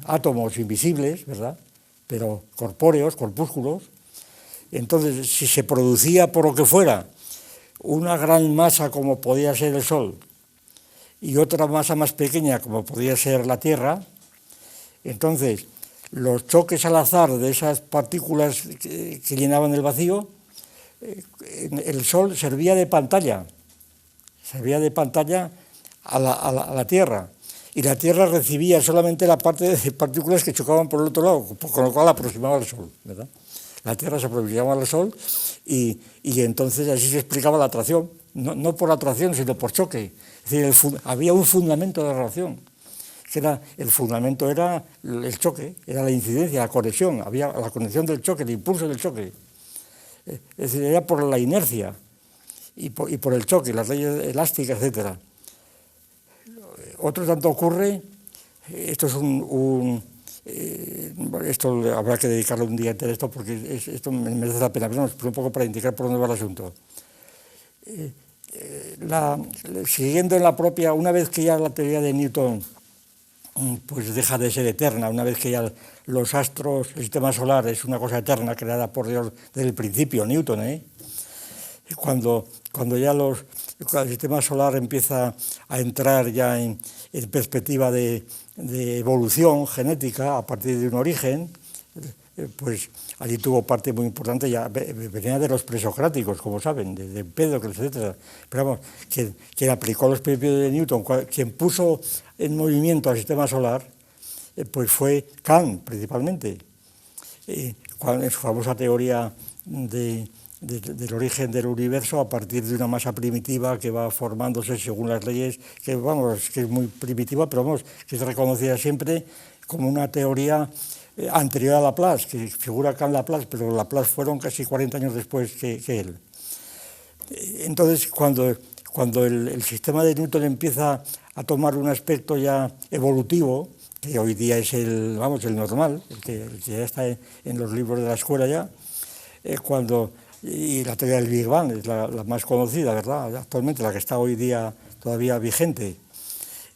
átomos invisibles, ¿verdad?, pero corpóreos, corpúsculos, entonces si se producía por lo que fuera una gran masa como podía ser el Sol y otra masa más pequeña como podía ser la Tierra, entonces los choques al azar de esas partículas que llenaban el vacío, el Sol servía de pantalla a la Tierra, y la Tierra recibía solamente la parte de partículas que chocaban por el otro lado, con lo cual aproximaba al Sol, ¿verdad? La Tierra se aproximaba al Sol y entonces así se explicaba la atracción, no por atracción, sino por choque. Es decir, había un fundamento de la relación, el fundamento era el choque, era la incidencia, la conexión, había la conexión del choque, el impulso del choque. Es decir, era por la inercia y por el choque, las leyes elásticas, etc. Otro tanto ocurre, esto habrá que dedicarle un día entero a esto porque esto me merece la pena, pero un poco para indicar por dónde va el asunto. Siguiendo en la propia, una vez que ya la teoría de Newton pues deja de ser eterna, una vez que ya los astros, el sistema solar es una cosa eterna creada por Dios desde el principio, Newton, cuando ya el sistema solar empieza a entrar ya en perspectiva de evolución genética a partir de un origen, pues allí tuvo parte muy importante, ya venía de los presocráticos, como saben, de Empédocles, etc. Pero vamos, quien aplicó los principios de Newton, quien puso en movimiento al sistema solar, pues fue Kant, principalmente, en su famosa teoría del origen del universo a partir de una masa primitiva que va formándose según las leyes, que es muy primitiva, pero que es reconocida siempre como una teoría anterior a Laplace, que figura acá en Laplace, pero Laplace fueron casi 40 años después que él. Entonces, cuando el sistema de Newton empieza a tomar un aspecto ya evolutivo, que hoy día es el normal, el que ya está en los libros de la escuela ya, y la teoría del Big Bang es la más conocida, ¿verdad?, actualmente, la que está hoy día todavía vigente.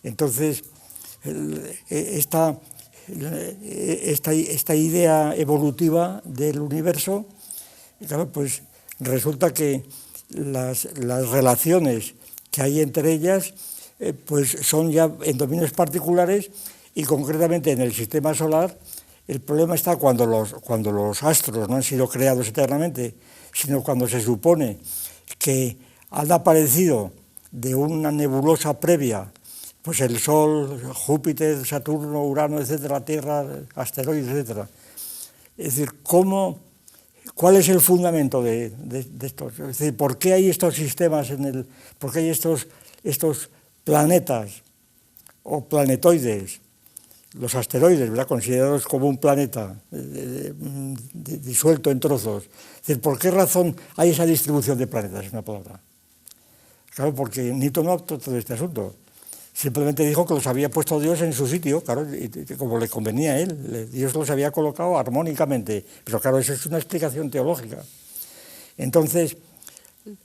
Entonces, esta idea evolutiva del universo, claro, pues resulta que las relaciones que hay entre ellas pues son ya en dominios particulares y concretamente en el sistema solar. El problema está cuando los astros no han sido creados eternamente, sino cuando se supone que han aparecido de una nebulosa previa, pues el Sol, Júpiter, Saturno, Urano, etcétera, Tierra, asteroides, etcétera. Es decir, cómo ¿Cuál es el fundamento de estos? Es decir, ¿por qué hay estos sistemas por qué hay estos planetas o planetoides, los asteroides, ¿verdad?, considerados como un planeta disuelto en trozos? Es decir, ¿por qué razón hay esa distribución de planetas? Es una palabra. Claro, porque Newton no adoptó todo este asunto. Simplemente dijo que los había puesto Dios en su sitio, claro, y como le convenía a él. Dios los había colocado armónicamente. Pero claro, eso es una explicación teológica. Entonces,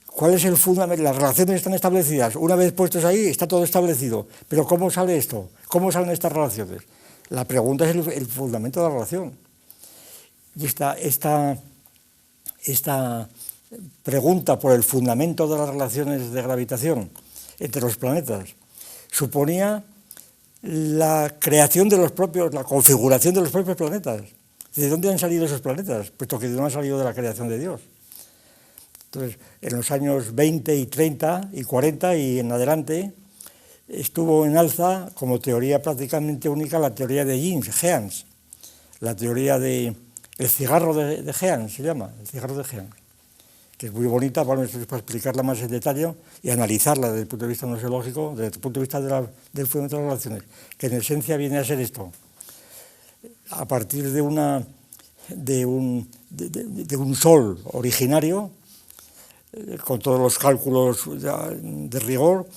¿cuál es el fundamento? Las relaciones están establecidas. Una vez puestos ahí, está todo establecido. Pero ¿cómo sale esto? ¿Cómo salen estas relaciones? La pregunta es el fundamento de la relación. Y esta pregunta por el fundamento de las relaciones de gravitación entre los planetas suponía la creación de la configuración de los propios planetas. ¿De dónde han salido esos planetas? Puesto que no han salido de la creación de Dios. Entonces, en los años 20 y 30 y 40 y en adelante, estuvo en alza como teoría prácticamente única la teoría de Jeans, la teoría del cigarro de Jeans, se llama, el cigarro de Jeans, que es muy bonita para explicarla más en detalle y analizarla desde el punto de vista gnoseológico, desde el punto de vista del fundamento de las relaciones, que en esencia viene a ser esto. A partir de un sol originario, con todos los cálculos de rigor,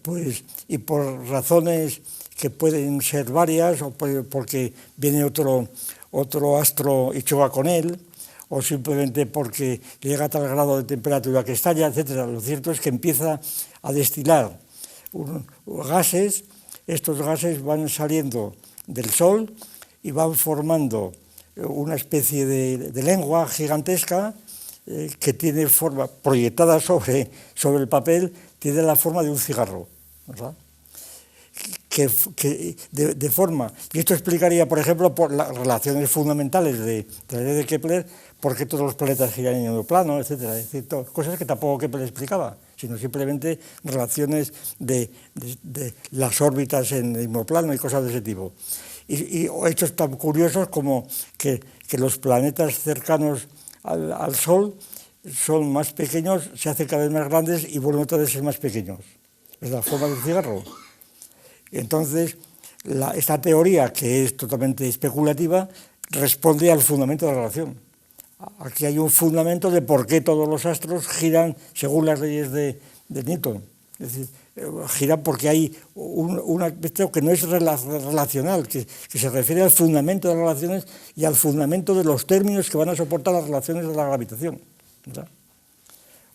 pues, y por razones que pueden ser varias, o porque viene otro astro y choca con él, o simplemente porque llega a tal grado de temperatura que estalla, etc. Lo cierto es que empieza a destilar gases. Estos gases van saliendo del Sol y van formando una especie de lengua gigantesca que tiene forma, proyectada sobre el papel, tiene la forma de un cigarro, ¿verdad? De forma, y esto explicaría, por ejemplo, por las relaciones fundamentales de la ley de Kepler, por qué todos los planetas giran en el plano, etcétera, es decir, cosas que tampoco Kepler explicaba, sino simplemente relaciones de las órbitas en el mismo plano y cosas de ese tipo. Y hechos tan curiosos como que los planetas cercanos al Sol son más pequeños, se hacen cada vez más grandes y vuelven otra vez a ser más pequeños. Es la forma del cigarro. Entonces, esta teoría, que es totalmente especulativa, responde al fundamento de la relación. Aquí hay un fundamento de por qué todos los astros giran según las leyes de Newton. Es decir, giran porque hay un aspecto que no es relacional, que se refiere al fundamento de las relaciones y al fundamento de los términos que van a soportar las relaciones de la gravitación, ¿verdad?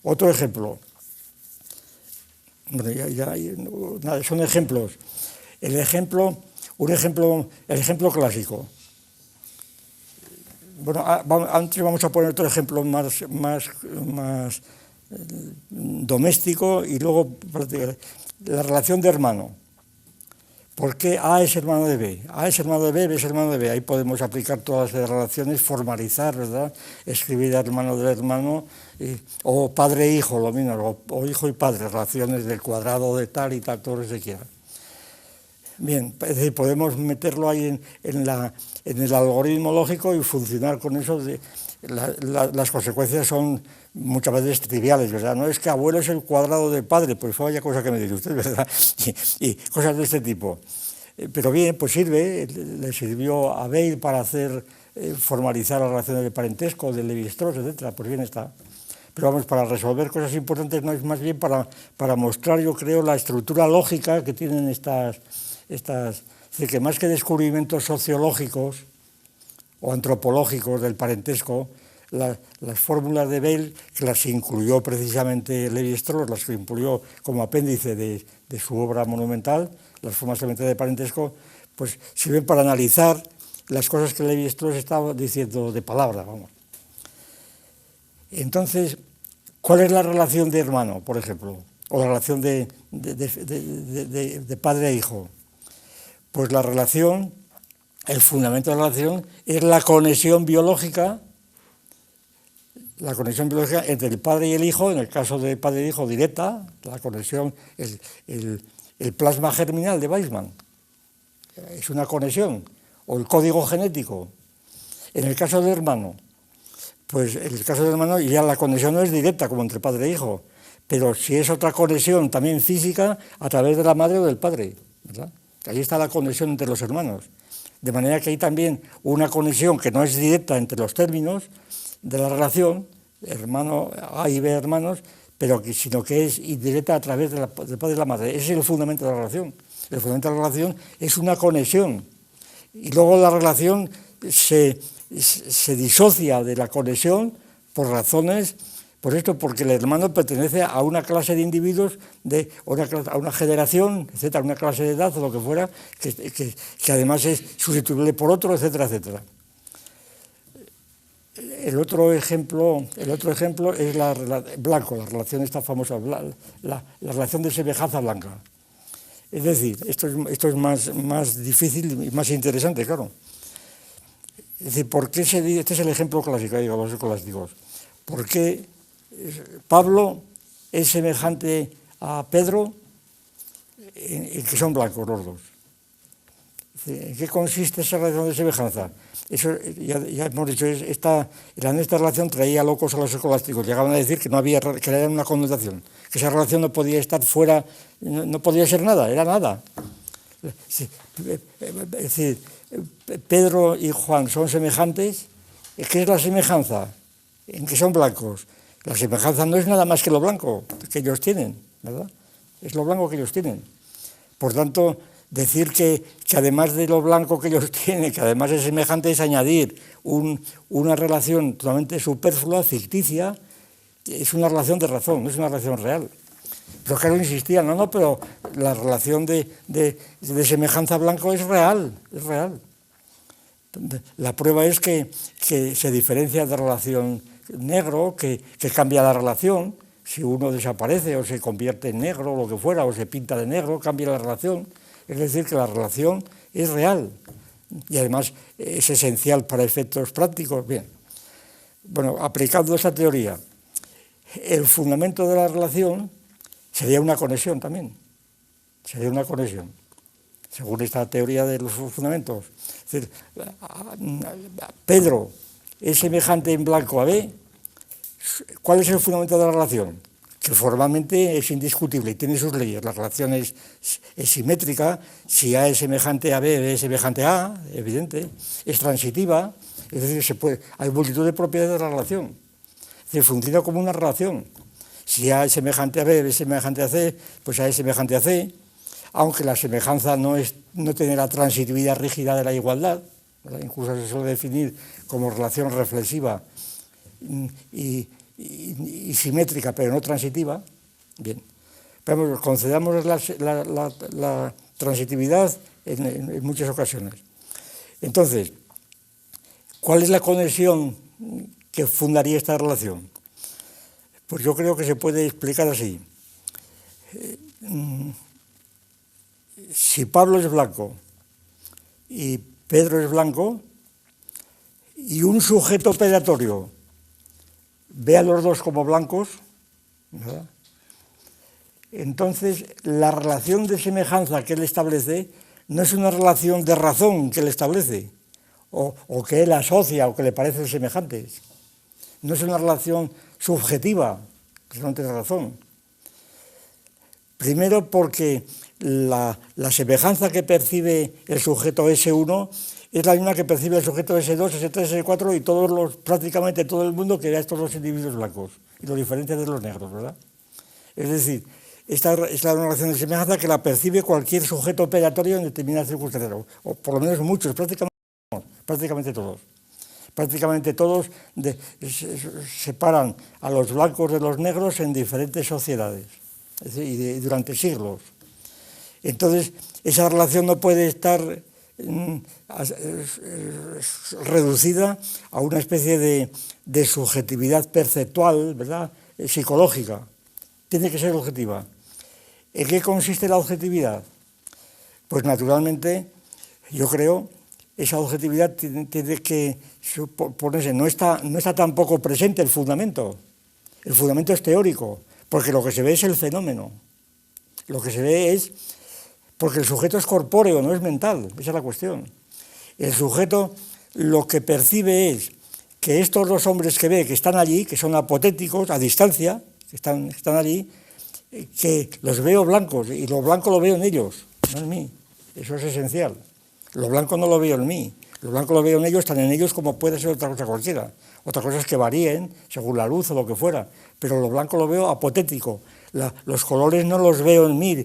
Otro ejemplo. Bueno, son ejemplos. El ejemplo clásico. Bueno, antes vamos a poner otro ejemplo más doméstico y luego la relación de hermano. ¿Por qué A es hermano de B? A es hermano de B, B es hermano de B. Ahí podemos aplicar todas las relaciones, formalizar, ¿verdad? Escribir hermano del hermano, o padre e hijo, lo mismo, o hijo y padre, relaciones del cuadrado de tal y tal, todo lo que se quiera. Bien, es decir, podemos meterlo ahí en el algoritmo lógico y funcionar con eso. Las consecuencias son muchas veces triviales, ¿verdad? No es que abuelo es el cuadrado del padre, pues vaya cosa que me dice usted, ¿verdad? Y cosas de este tipo. Pero bien, pues sirve, le sirvió a Bale para formalizar las relaciones de parentesco, de Levi-Strauss, etc. Pues bien está. Pero vamos, para resolver cosas importantes no es más bien para mostrar, yo creo, la estructura lógica que tienen estas, es decir, que más que descubrimientos sociológicos o antropológicos del parentesco, las fórmulas de Bale, que las incluyó precisamente Levi-Strauss, las que incluyó como apéndice de su obra monumental, las formas elementales de parentesco, pues sirven para analizar las cosas que Levi-Strauss estaba diciendo de palabra, vamos. Entonces, ¿cuál es la relación de hermano, por ejemplo? O la relación de padre a hijo. Pues la relación, el fundamento de la relación es la conexión biológica entre el padre y el hijo, en el caso de padre e hijo directa, la conexión, el plasma germinal de Weissmann, es una conexión, o el código genético. En el caso de hermano, pues en el caso del hermano ya la conexión no es directa como entre padre e hijo, pero si es otra conexión también física a través de la madre o del padre, ¿verdad? Ahí está la conexión entre los hermanos. De manera que hay también una conexión que no es directa entre los términos de la relación, hermano A y B hermanos, sino que es indirecta a través del padre y la madre. Ese es el fundamento de la relación. El fundamento de la relación es una conexión. Y luego la relación se disocia de la conexión por razones, porque el hermano pertenece a una clase de individuos, a una generación, etcétera, a una clase de edad o lo que fuera, que además es sustituible por otro, etcétera, etcétera. El otro ejemplo es blanco, la relación esta famosa, la relación de semejanza blanca. Es decir, esto es más difícil y más interesante, claro. Es decir, ¿por qué este es el ejemplo clásico, digamos, los clásicos? ¿Por qué Pablo es semejante a Pedro en que son blancos los dos? ¿En qué consiste esa relación de semejanza? Eso ya hemos dicho, esta relación traía locos a los escolásticos, llegaban a decir que era una connotación, que esa relación no podía estar fuera, no podía ser nada, era nada. Es decir, Pedro y Juan son semejantes. ¿Qué es la semejanza? En que son blancos. La semejanza no es nada más que lo blanco que ellos tienen, ¿verdad? Es lo blanco que ellos tienen. Por tanto, decir que además de lo blanco que ellos tienen, que además es semejante, es añadir una relación totalmente superflua, ficticia, es una relación de razón, no es una relación real. Pero claro, insistía, pero la relación de semejanza blanco es real, es real. La prueba es que se diferencia de relación negro, que cambia la relación. Si uno desaparece o se convierte en negro, o lo que fuera, o se pinta de negro, cambia la relación. Es decir, que la relación es real y además es esencial para efectos prácticos. Bien, bueno, aplicando esa teoría, el fundamento de la relación sería una conexión también. Sería una conexión, según esta teoría de los fundamentos. Es decir, Pedro es semejante en blanco a B. ¿Cuál es el fundamento de la relación? Que formalmente es indiscutible y tiene sus leyes. La relación es simétrica. Si A es semejante a B, B es semejante a A, evidente. Es transitiva, es decir, hay multitud de propiedades de la relación. Es decir, funciona como una relación. Si A es semejante a B, B es semejante a C, pues A es semejante a C, aunque la semejanza no tiene la transitividad rígida de la igualdad, ¿verdad? Incluso se suele definir como relación reflexiva y simétrica, pero no transitiva. Bien, pero concedamos la transitividad en muchas ocasiones. Entonces, ¿cuál es la conexión que fundaría esta relación? Pues yo creo que se puede explicar así. Si Pablo es blanco y Pedro es blanco, y un sujeto pedatorio ve a los dos como blancos, ¿verdad? Entonces la relación de semejanza que él establece no es una relación de razón que él establece, o que él asocia o que le parecen semejantes. No es una relación subjetiva, solamente de razón. Primero porque la semejanza que percibe el sujeto S1 es la misma que percibe el sujeto S2, S3, S4 y prácticamente todo el mundo que ve a estos dos individuos blancos y los diferentes de los negros, ¿verdad? Es decir, esta es la relación de semejanza que la percibe cualquier sujeto operatorio en determinadas circunstancias, o por lo menos muchos, prácticamente todos. Prácticamente todos separan a los blancos de los negros en diferentes sociedades, es decir, y durante siglos. Entonces, esa relación no puede estar reducida a una especie de subjetividad perceptual, ¿verdad?, psicológica. Tiene que ser objetiva. ¿En qué consiste la objetividad? Pues naturalmente, yo creo, esa objetividad tiene que ponerse, no está tampoco presente el fundamento. El fundamento es teórico, porque lo que se ve es el fenómeno. Lo que se ve es, porque el sujeto es corpóreo, no es mental, esa es la cuestión. El sujeto lo que percibe es que estos dos hombres que ve, que están allí, que son apotéticos, a distancia, que están allí, que los veo blancos, y lo blanco lo veo en ellos, no en mí. Eso es esencial. Lo blanco no lo veo en mí, lo blanco lo veo en ellos, tan en ellos como puede ser otra cosa cualquiera. Otra cosa es que varíen según la luz o lo que fuera, pero lo blanco lo veo apotético. Los colores no los veo en mí,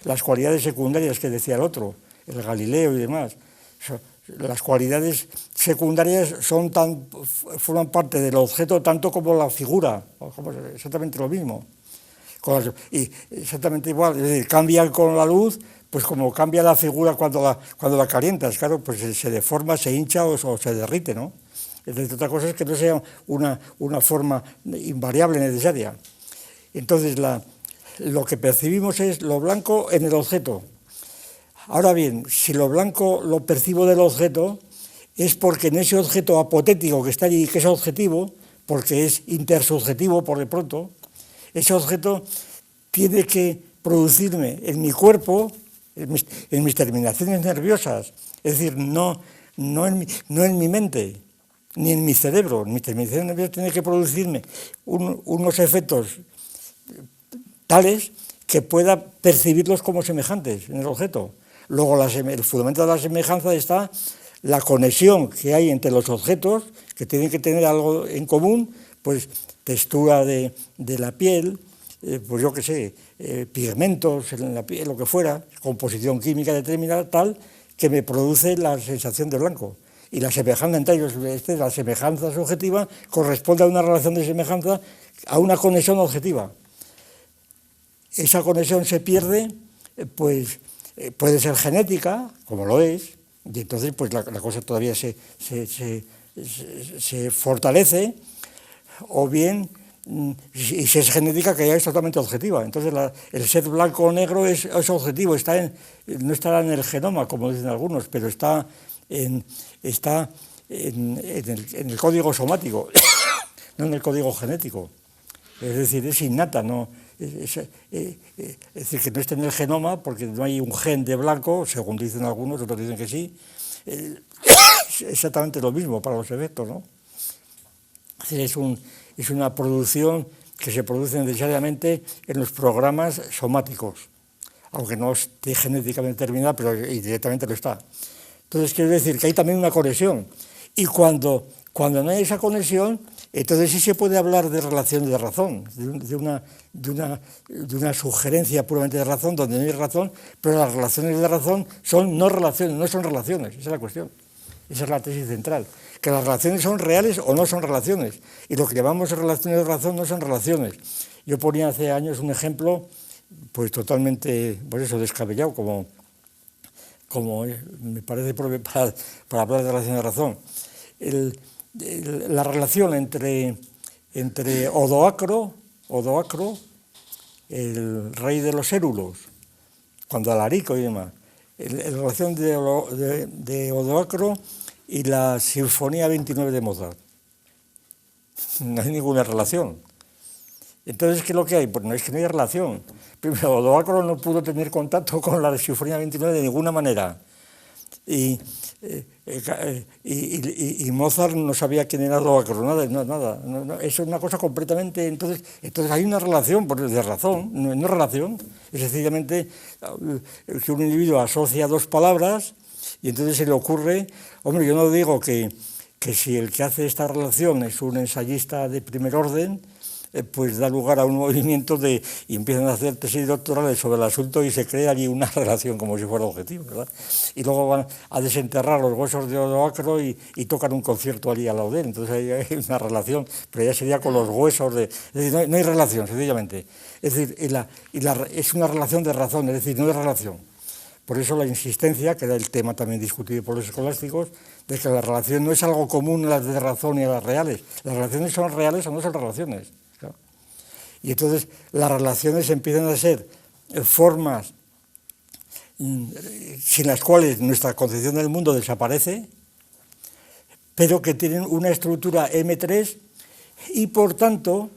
las cualidades secundarias que decía el otro, el Galileo y demás. Las cualidades secundarias forman parte del objeto tanto como la figura, como exactamente lo mismo. Y exactamente igual, es decir, cambian con la luz, pues como cambia la figura cuando la calientas, claro, pues se deforma, se hincha o se derrite, ¿no? Entre otras cosas que no sea una forma invariable, necesaria. Entonces, lo que percibimos es lo blanco en el objeto. Ahora bien, si lo blanco lo percibo del objeto, es porque en ese objeto apotético que está allí, que es objetivo, porque es intersubjetivo por de pronto, ese objeto tiene que producirme en mi cuerpo, en mis terminaciones nerviosas, es decir, no en mi mente, ni en mi cerebro. En mis terminaciones nerviosas tiene que producirme unos efectos tales que pueda percibirlos como semejantes en el objeto. Luego, el fundamento de la semejanza está la conexión que hay entre los objetos, que tienen que tener algo en común, pues textura de la piel, pues yo qué sé, pigmentos en la piel, lo que fuera, composición química determinada, tal, que me produce la sensación de blanco. Y la semejanza entre ellos, la semejanza subjetiva, corresponde a una relación de semejanza, a una conexión objetiva. Esa conexión se pierde, pues puede ser genética, como lo es, y entonces pues la cosa todavía se fortalece, o bien, y si es genética, que ya es totalmente objetiva. Entonces el ser blanco o negro es objetivo, no estará en el genoma, como dicen algunos, pero está en el código somático, no en el código genético. Es decir, es innata, no. Es decir, que no está en el genoma porque no hay un gen de blanco, según dicen algunos, otros dicen que sí. Es exactamente lo mismo para los efectos, ¿no? Es decir, es una producción que se produce necesariamente en los programas somáticos, aunque no esté genéticamente determinada, pero indirectamente lo está. Entonces, quiero decir que hay también una conexión. Y cuando no hay esa conexión, entonces sí se puede hablar de relación de razón, de una sugerencia puramente de razón, donde no hay razón, pero las relaciones de razón no son relaciones, esa es la cuestión. Esa es la tesis central, que las relaciones son reales o no son relaciones, y lo que llamamos relaciones de razón no son relaciones. Yo ponía hace años un ejemplo, pues totalmente, pues eso, descabellado, como me parece propio para hablar de relación de razón. La relación entre Odoacro, el rey de los érulos, cuando Alarico y demás, la relación de Odoacro y la Sinfonía 29 de Mozart. No hay ninguna relación. Entonces, ¿qué es lo que hay? Pues no es que no hay relación. Primero, Odoacro no pudo tener contacto con la Sinfonía 29 de ninguna manera. Y Mozart no sabía quién era Odoacro, nada. Eso es una cosa completamente... Entonces hay una relación de razón, no es relación. Es sencillamente que un individuo asocia dos palabras y entonces se le ocurre... Hombre, yo no digo que si el que hace esta relación es un ensayista de primer orden, pues da lugar a un movimiento y empiezan a hacer tesis doctorales sobre el asunto y se crea allí una relación como si fuera objetivo, ¿verdad? Y luego van a desenterrar los huesos de Odoacro y tocan un concierto allí al lado de él. Entonces ahí hay una relación, pero ya sería con los huesos es decir, no hay relación, sencillamente. Es decir, es una relación de razón, es decir, no hay relación. Por eso la insistencia, que era el tema también discutido por los escolásticos, de que la relación no es algo común a las de razón y a las reales. Las relaciones son reales o no son relaciones. ¿Claro? Y entonces las relaciones empiezan a ser formas sin las cuales nuestra concepción del mundo desaparece, pero que tienen una estructura M3 y por tanto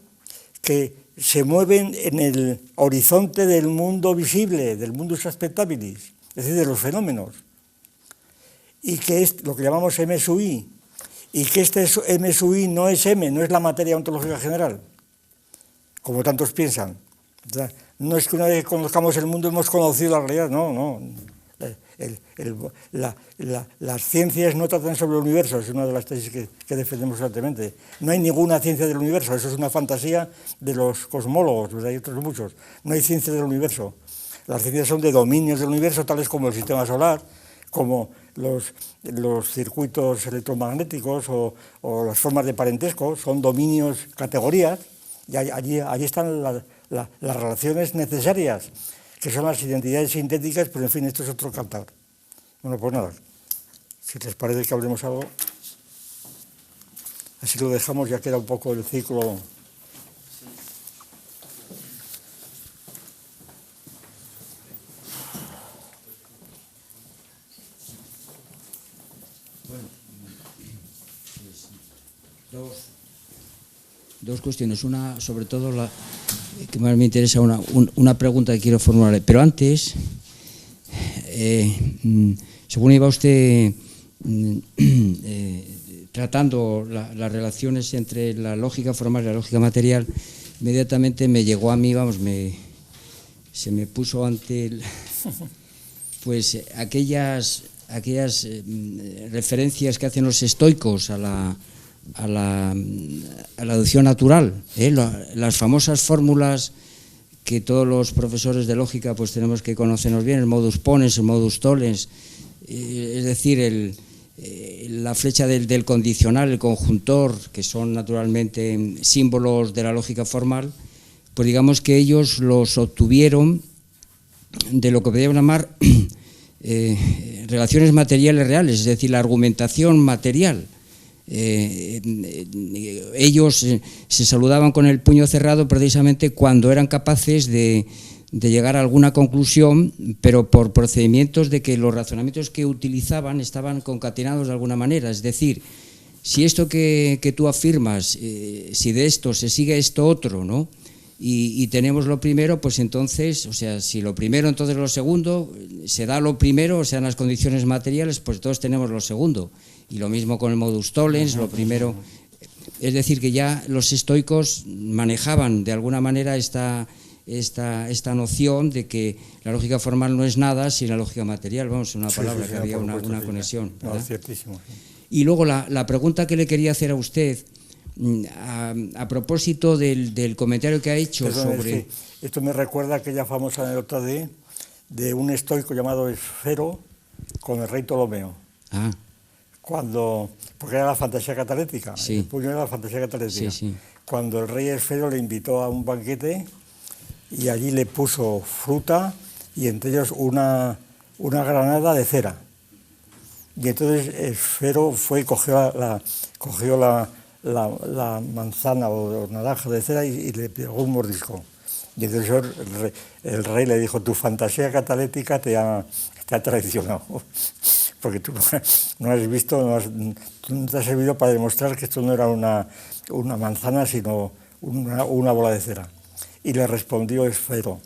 que se mueven en el horizonte del mundo visible, del mundo es decir, de los fenómenos, y que es lo que llamamos M sub I, y que este M sub I no es M, no es la materia ontológica general, como tantos piensan. O sea, no es que una vez que conozcamos el mundo hemos conocido la realidad, no. Las ciencias no tratan sobre el universo, es una de las tesis que defendemos fuertemente. No hay ninguna ciencia del universo, eso es una fantasía de los cosmólogos, pues hay otros muchos. No hay ciencia del universo. Las ciencias son de dominios del universo, tales como el sistema solar, como los circuitos electromagnéticos o las formas de parentesco, son dominios, categorías, y allí están las relaciones necesarias, que son las identidades sintéticas, pero en fin, esto es otro cantar. Bueno, pues nada, si les parece que hablemos algo, así lo dejamos, ya queda un poco el ciclo. Dos cuestiones. Una, sobre todo, la que más me interesa, una pregunta que quiero formularle. Pero antes, según iba usted tratando las relaciones entre la lógica formal y la lógica material, inmediatamente me llegó a mí, se me puso ante pues aquellas referencias que hacen los estoicos a la deducción natural, las famosas fórmulas que todos los profesores de lógica pues tenemos que conocernos bien, el modus ponens, el modus tollens, es decir, la flecha del condicional, el conjuntor, que son naturalmente símbolos de la lógica formal, pues digamos que ellos los obtuvieron de lo que podríamos llamar relaciones materiales reales, es decir, la argumentación material. Ellos se saludaban con el puño cerrado precisamente cuando eran capaces de llegar a alguna conclusión, pero por procedimientos de que los razonamientos que utilizaban estaban concatenados de alguna manera. Es decir, si esto que tú afirmas, si de esto se sigue esto otro, ¿no? Y tenemos lo primero, pues entonces, o sea, si lo primero, entonces lo segundo, se da lo primero, o sea, en las condiciones materiales, pues todos tenemos lo segundo. Y lo mismo con el modus tollens, lo primero. Es decir, que ya los estoicos manejaban de alguna manera esta noción de que la lógica formal no es nada sin la lógica material. Vamos, una palabra, que había una conexión. No, es ciertísimo. Sí. Y luego la pregunta que le quería hacer a usted, a propósito del comentario que ha hecho. Perdón, sobre... Esto me recuerda a aquella famosa anécdota de un estoico llamado Esfero con el rey Ptolomeo. Ah. Porque era la fantasía catalética, sí. El puño era la fantasía catalética. Sí. Cuando el rey Esfero le invitó a un banquete y allí le puso fruta y entre ellos una granada de cera. Y entonces Esfero fue y cogió la manzana o naranja de cera y le pegó un mordisco. Y entonces el rey le dijo: tu fantasía catalética te ha traicionado, porque tú no has visto, tú no te has servido para demostrar que esto no era una manzana, sino una bola de cera. Y le respondió Esfero: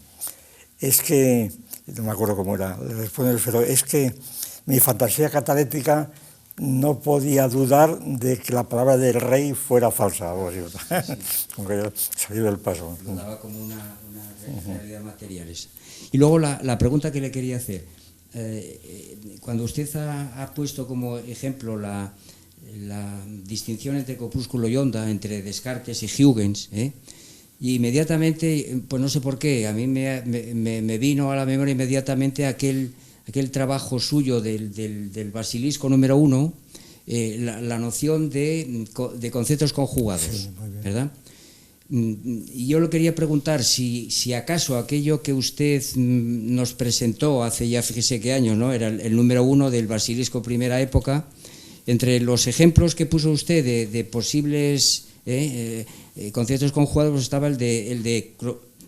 es que, no me acuerdo cómo era, le respondió Esfero: es que mi fantasía catalética no podía dudar de que la palabra del rey fuera falsa, algo así, como que salió del paso. Daba como una realidad material. Y luego la pregunta que le quería hacer, cuando usted ha puesto como ejemplo la distinción entre corpúsculo y onda, entre Descartes y Huygens, y inmediatamente, pues no sé por qué, a mí me vino a la memoria inmediatamente aquel trabajo suyo del basilisco número 1, la noción de conceptos conjugados, sí, ¿verdad? Y yo le quería preguntar si acaso aquello que usted nos presentó hace ya fíjese qué años, ¿no? Era el número 1 del basilisco primera época, entre los ejemplos que puso usted de posibles conceptos conjugados, pues estaba el de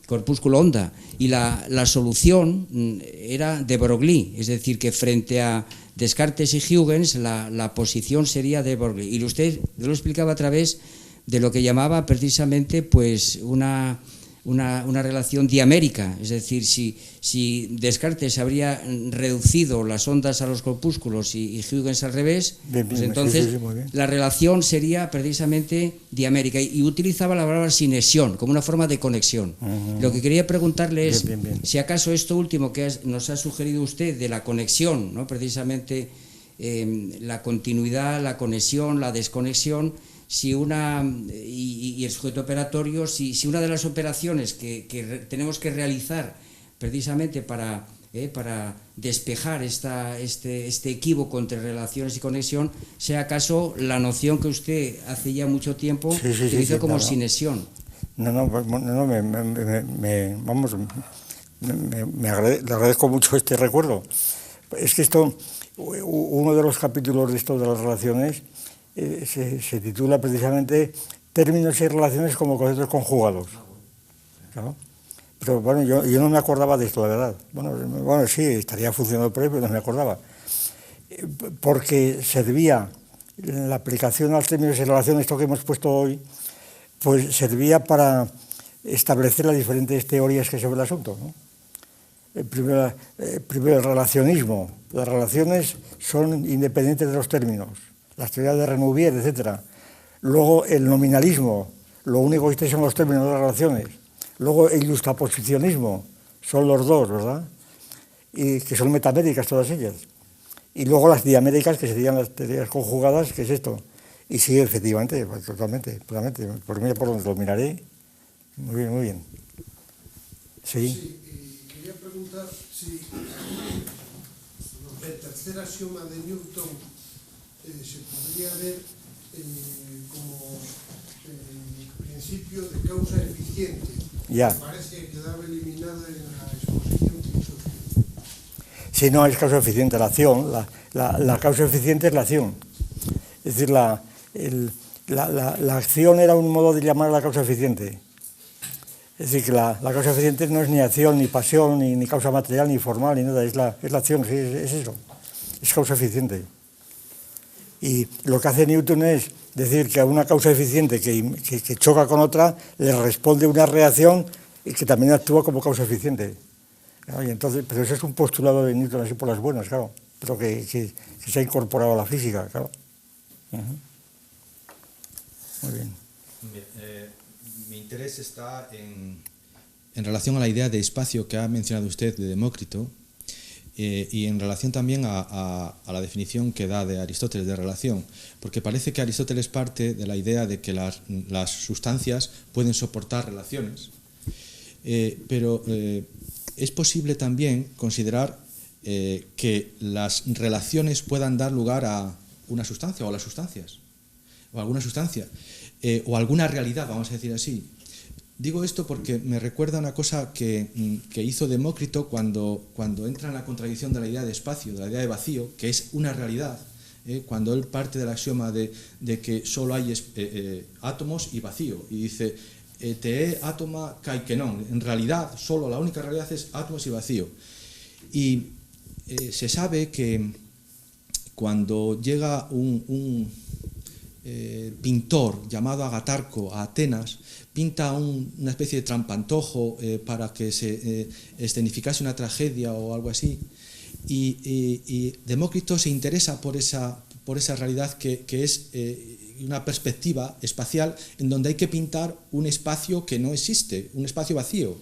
corpúsculo onda, y la solución era de Broglie, es decir, que frente a Descartes y Huygens la posición sería de Broglie, y usted lo explicaba a través de lo que llamaba precisamente pues una una relación diamérica, es decir, si Descartes habría reducido las ondas a los corpúsculos y Huygens al revés, pues entonces sí, la relación sería precisamente diamérica, y utilizaba la palabra sinexión como una forma de conexión. Lo que quería preguntarle es si acaso esto último que nos ha sugerido usted de la conexión, ¿no? Precisamente la continuidad, la conexión, la desconexión, si y el sujeto operatorio, si una de las operaciones que tenemos que realizar precisamente para despejar este equívoco entre relaciones y conexión, sea acaso la noción que usted hace ya mucho tiempo utilizó como sinexión. Le agradezco mucho este recuerdo. Es que esto, uno de los capítulos de esto de las relaciones, se titula precisamente Términos y relaciones como conceptos conjugados. ¿Claro? Pero bueno, yo no me acordaba de esto, la verdad. Bueno, sí, estaría funcionando por ahí, pero no me acordaba. Porque servía, la aplicación a los términos y relaciones, esto que hemos puesto hoy, pues servía para establecer las diferentes teorías que sobre el asunto, ¿no? Primero el relacionismo. Las relaciones son independientes de los términos. Las teorías de Renouvier, etc. Luego el nominalismo, lo único que existe son los términos de las relaciones. Luego el justaposicionismo, son los dos, ¿verdad? Y que son metamétricas todas ellas. Y luego las diaméricas, que serían las teorías conjugadas, que es esto. Y sí, efectivamente, totalmente. Por mí, por donde lo miraré. Muy bien, muy bien. Sí. Quería preguntar si el tercer axioma de Newton se podría ver como principio de causa eficiente. Ya. Parece que quedaba eliminada en la exposición que hizo. Sí, no, es causa eficiente la acción. La causa eficiente es la acción. Es decir, la acción era un modo de llamar a la causa eficiente. Es decir, que la causa eficiente no es ni acción, ni pasión, ni causa material, ni formal, ni nada. Es la acción, sí, es eso. Es causa eficiente. Y lo que hace Newton es decir que a una causa eficiente que choca con otra le responde una reacción y que también actúa como causa eficiente. Y entonces, pero eso es un postulado de Newton así por las buenas, claro, pero que se ha incorporado a la física, claro. Muy bien. Mi interés está en relación a la idea de espacio que ha mencionado usted de Demócrito, y en relación también a la definición que da de Aristóteles de relación, porque parece que Aristóteles parte de la idea de que las sustancias pueden soportar relaciones, pero es posible también considerar que las relaciones puedan dar lugar a una sustancia o a las sustancias, o alguna sustancia, o alguna realidad, vamos a decir así. Digo esto porque me recuerda una cosa que hizo Demócrito cuando entra en la contradicción de la idea de espacio, de la idea de vacío, que es una realidad, cuando él parte del axioma de que solo hay átomos y vacío, y dice, te átoma kai kenon, en realidad solo la única realidad es átomos y vacío. Y se sabe que cuando llega un pintor llamado Agatarco a Atenas, pinta una especie de trampantojo para que se escenificase una tragedia o algo así, y Demócrito se interesa por esa realidad que es una perspectiva espacial en donde hay que pintar un espacio que no existe, un espacio vacío,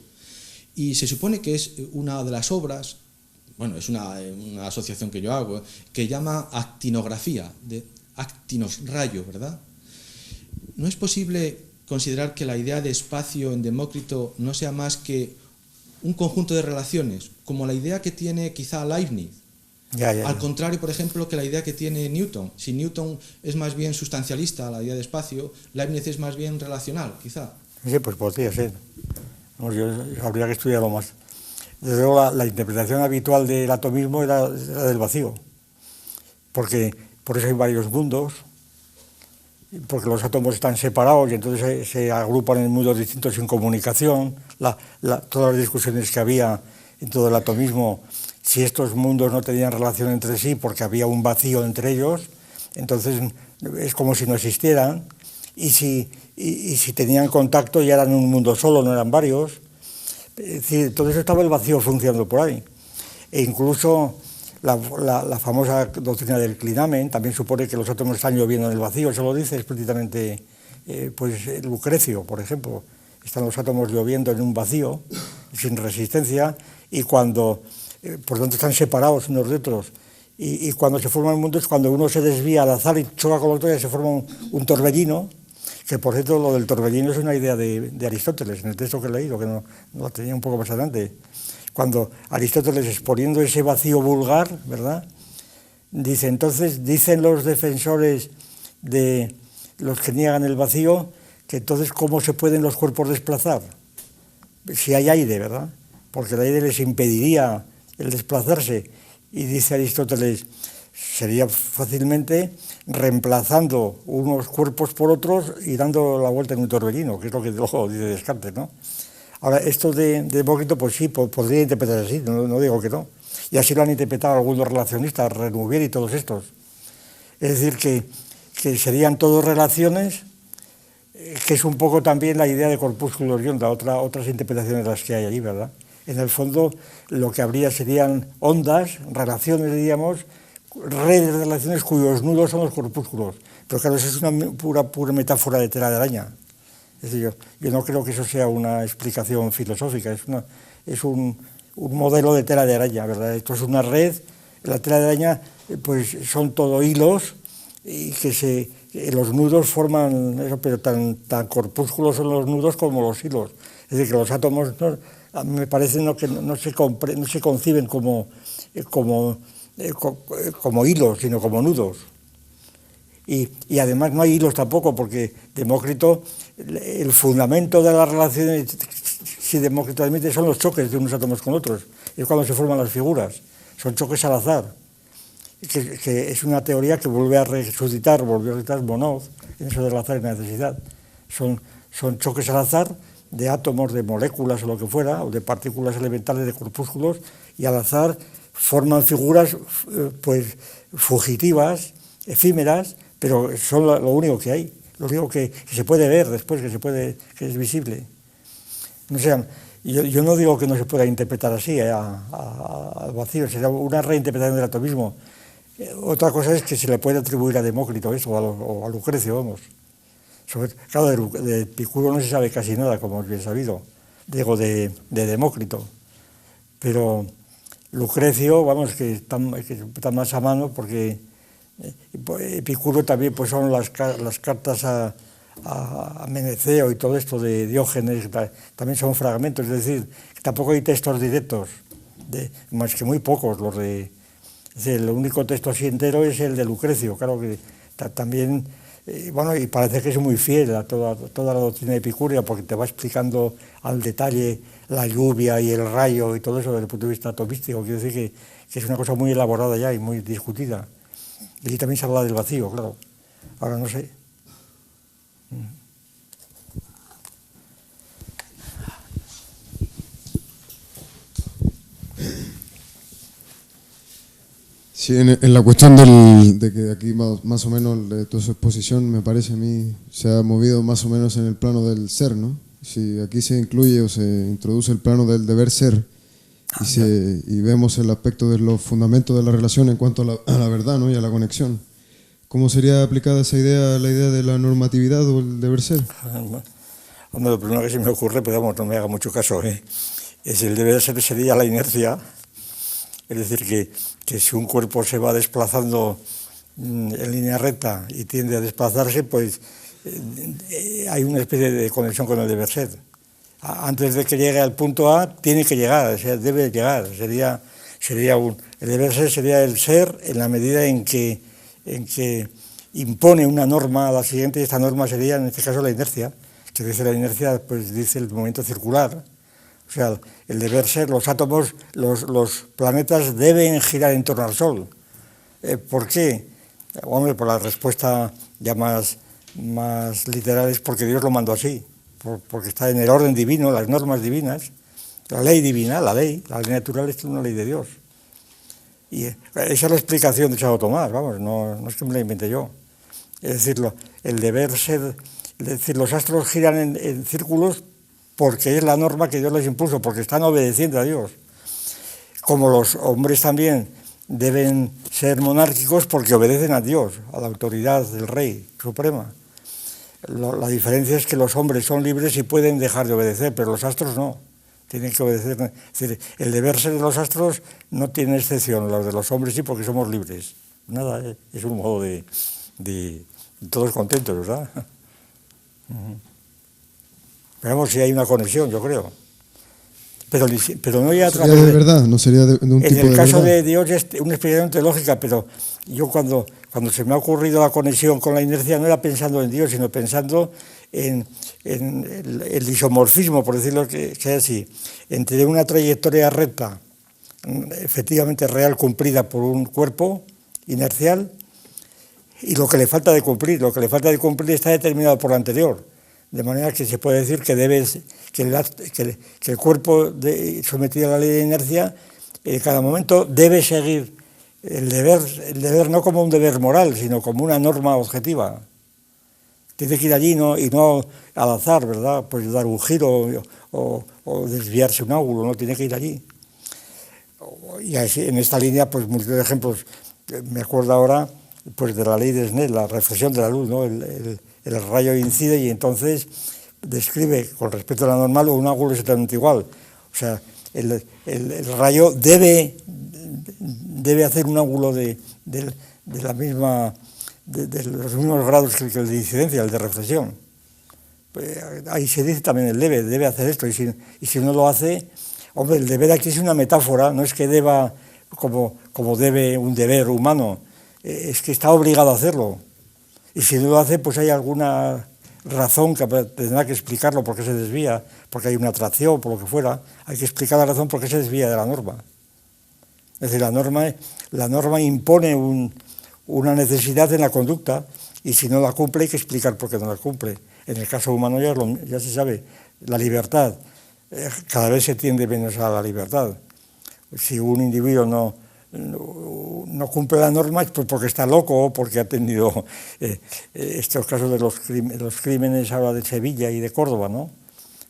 y se supone que es una de las obras, bueno, es una asociación que yo hago, que llama actinografía, de actinos, rayo, ¿verdad? ¿No es posible considerar que la idea de espacio en Demócrito no sea más que un conjunto de relaciones, como la idea que tiene quizá Leibniz? Al contrario, por ejemplo, que la idea que tiene Newton. Si Newton es más bien sustancialista, la idea de espacio, Leibniz es más bien relacional, quizá. Sí, pues podría ser. Habría que estudiarlo más. Desde luego, la interpretación habitual del atomismo era del vacío, porque por eso hay varios mundos, porque los átomos están separados y entonces se agrupan en mundos distintos sin comunicación. Todas las discusiones que había en todo el atomismo, si estos mundos no tenían relación entre sí porque había un vacío entre ellos, entonces es como si no existieran. y si tenían contacto ya eran un mundo solo, no eran varios. Es decir, todo eso estaba el vacío funcionando por ahí. E incluso la famosa doctrina del clinamen también supone que los átomos están lloviendo en el vacío, eso lo dice explícitamente pues Lucrecio, por ejemplo. Están los átomos lloviendo en un vacío, sin resistencia, y cuando, por tanto, están separados unos de otros. Y cuando se forma el mundo es cuando uno se desvía al azar y choca con el otro y se forma un torbellino, que por cierto lo del torbellino es una idea de Aristóteles, en el texto que he leído, que no lo tenía un poco más adelante. Cuando Aristóteles, exponiendo ese vacío vulgar, ¿verdad?, dice, entonces, dicen los defensores de los que niegan el vacío, que entonces, ¿cómo se pueden los cuerpos desplazar? Si hay aire, ¿verdad? Porque el aire les impediría el desplazarse. Y dice Aristóteles, sería fácilmente reemplazando unos cuerpos por otros y dando la vuelta en un torbellino, que es lo que luego dice Descartes, ¿no? Ahora, esto de Demócrito, pues sí, podría interpretar así, no digo que no. Y así lo han interpretado algunos relacionistas, Renouvier y todos estos. Es decir, que serían todos relaciones, que es un poco también la idea de corpúsculos y onda, otras interpretaciones de las que hay allí, ¿verdad? En el fondo, lo que habría serían ondas, relaciones, diríamos, redes de relaciones cuyos nudos son los corpúsculos. Pero claro, eso es una pura metáfora de tela de araña. Es decir, yo no creo que eso sea una explicación filosófica, es un modelo de tela de araña, ¿verdad? Esto es una red, la tela de araña pues son todo hilos y que los nudos forman eso, pero tan corpúsculos son los nudos como los hilos. Es decir, que los átomos me parece que no se conciben como hilos, sino como nudos. Y además no hay hilos tampoco, porque Demócrito, el fundamento de las relaciones, si Demócrito admite, son los choques de unos átomos con otros. Es cuando se forman las figuras. Son choques al azar. Que es una teoría que volvió a resucitar Monod, en eso del azar y la necesidad. Son choques al azar de átomos, de moléculas o lo que fuera, o de partículas elementales de corpúsculos, y al azar forman figuras pues fugitivas, efímeras, pero son lo único que hay, lo único que se puede ver después, que es visible. No sé, yo no digo que no se pueda interpretar así al vacío, será una reinterpretación del atomismo. Otra cosa es que se le puede atribuir a Demócrito eso, o a Lucrecio, vamos. Claro, de Epicuro no se sabe casi nada, como es bien sabido, digo, de Demócrito. Pero Lucrecio, vamos, que está más a mano, porque Epicuro también pues son las cartas a Meneceo y todo esto de Diógenes, también son fragmentos, es decir, tampoco hay textos directos, más que muy pocos. Es decir, el único texto así entero es el de Lucrecio, claro que también, bueno, y parece que es muy fiel a toda la doctrina epicúrea, porque te va explicando al detalle la lluvia y el rayo y todo eso desde el punto de vista atomístico. Quiere decir que es una cosa muy elaborada ya y muy discutida. Y también se habla del vacío, claro. Ahora no sé. Sí, en la cuestión de que aquí más o menos de toda su exposición me parece a mí se ha movido más o menos en el plano del ser, ¿no? Si aquí se incluye o se introduce el plano del deber ser y vemos el aspecto de los fundamentos de la relación en cuanto a la verdad, ¿no? Y a la conexión. ¿Cómo sería aplicada esa idea, la idea de la normatividad o el deber ser? Hombre, lo primero que se me ocurre, pero vamos, no me haga mucho caso, es el deber ser sería la inercia. Es decir, que si un cuerpo se va desplazando en línea recta y tiende a desplazarse, pues hay una especie de conexión con el deber ser. Antes de que llegue al punto A, tiene que llegar, o sea, debe llegar. El deber ser sería el ser en la medida en que impone una norma a la siguiente, y esta norma sería, en este caso, la inercia. Que dice la inercia, pues dice el movimiento circular. O sea, el deber ser, los átomos, los planetas deben girar en torno al Sol. ¿Por qué? Hombre, por la respuesta ya más literal es porque Dios lo mandó así, porque está en el orden divino, las normas divinas, la ley divina, la ley natural es una ley de Dios. Y esa es la explicación de Santo Tomás, vamos, no es que me la invente yo. Es decir, el deber ser Es decir, los astros giran en círculos porque es la norma que Dios les impuso, porque están obedeciendo a Dios. Como los hombres también deben ser monárquicos porque obedecen a Dios, a la autoridad del rey suprema. La diferencia es que los hombres son libres y pueden dejar de obedecer, pero los astros no, tienen que obedecer. Es decir, el deber ser de los astros no tiene excepción, los de los hombres sí, porque somos libres. Nada, es un modo de todos contentos, ¿verdad? Veamos si hay una conexión, yo creo. Pero no ya a través ¿Sería de verdad? ¿No sería de un tipo de verdad? En el caso de Dios es una explicación teológica, pero yo cuando se me ha ocurrido la conexión con la inercia no era pensando en Dios, sino pensando en el isomorfismo, por decirlo que sea así, entre una trayectoria recta, efectivamente real, cumplida por un cuerpo inercial, y lo que le falta de cumplir. Lo que le falta de cumplir está determinado por lo anterior, de manera que se puede decir que el cuerpo sometido a la ley de inercia en cada momento debe seguir el deber no como un deber moral, sino como una norma objetiva. Tiene que ir allí y no al azar, ¿verdad? Pues dar un giro o desviarse un ángulo, no tiene que ir allí. Y así, en esta línea, pues muchos ejemplos. Me acuerdo ahora pues de la ley de Snell, la reflexión de la luz, ¿no? El rayo incide y entonces describe con respecto a la normal un ángulo exactamente igual. O sea, el rayo debe hacer un ángulo de los mismos grados que el de incidencia, el de reflexión. Pues ahí se dice también el debe hacer esto, y si no lo hace, hombre, el deber aquí es una metáfora, no es que deba como debe un deber humano, es que está obligado a hacerlo. Y si no lo hace, pues hay alguna razón que tendrá que explicarlo, por qué se desvía, porque hay una atracción, por lo que fuera. Hay que explicar la razón por qué se desvía de la norma. Es decir, la norma impone una necesidad en la conducta, y si no la cumple hay que explicar por qué no la cumple. En el caso humano ya se sabe, la libertad, cada vez se tiende menos a la libertad. Si un individuo no cumple la norma es porque está loco o porque ha tenido estos casos de los crímenes ahora de Sevilla y de Córdoba, ¿no?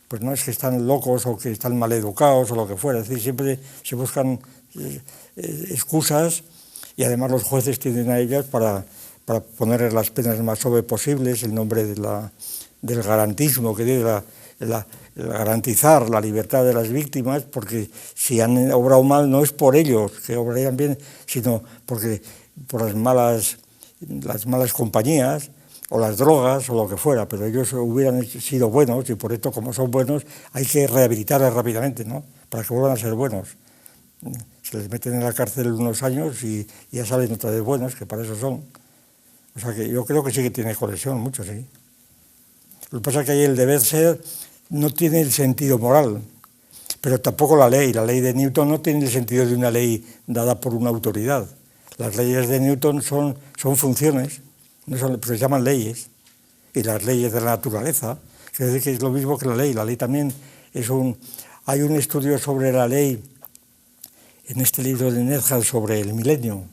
Pues no es que están locos o que están mal educados o lo que fuera, es decir, siempre se buscan excusas, y además los jueces tienden a ellas para poner las penas más suaves posibles en nombre del garantismo que tiene el garantizar la libertad de las víctimas, porque si han obrado mal no es por ellos que obrarían bien, sino porque por las malas compañías o las drogas o lo que fuera, pero ellos hubieran sido buenos, y por esto, como son buenos, hay que rehabilitarles rápidamente, ¿no? Para que vuelvan a ser buenos. Se les meten en la cárcel unos años y ya salen otra vez buenos, que para eso son. O sea que yo creo que sí que tiene conexión, mucho, sí. Lo que pasa es que ahí el deber ser no tiene el sentido moral, pero tampoco la ley de Newton no tiene el sentido de una ley dada por una autoridad. Las leyes de Newton son funciones, pero se llaman leyes, y las leyes de la naturaleza, quiere decir que es lo mismo que la ley también hay un estudio sobre la ley en este libro de Nedhal sobre el milenio,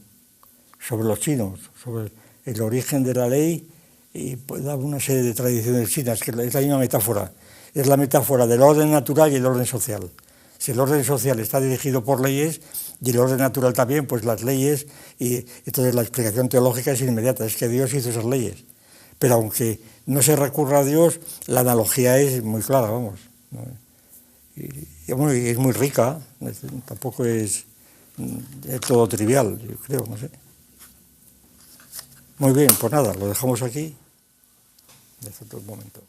sobre los chinos, sobre el origen de la ley, y pues da una serie de tradiciones chinas, que es la misma metáfora. Es la metáfora del orden natural y el orden social. Si el orden social está dirigido por leyes y el orden natural también, pues las leyes, y entonces la explicación teológica es inmediata, es que Dios hizo esas leyes. Pero aunque no se recurra a Dios, la analogía es muy clara, vamos. Y es muy rica, tampoco es todo trivial, yo creo, no sé. Muy bien, pues nada, lo dejamos aquí. Desde otro momento.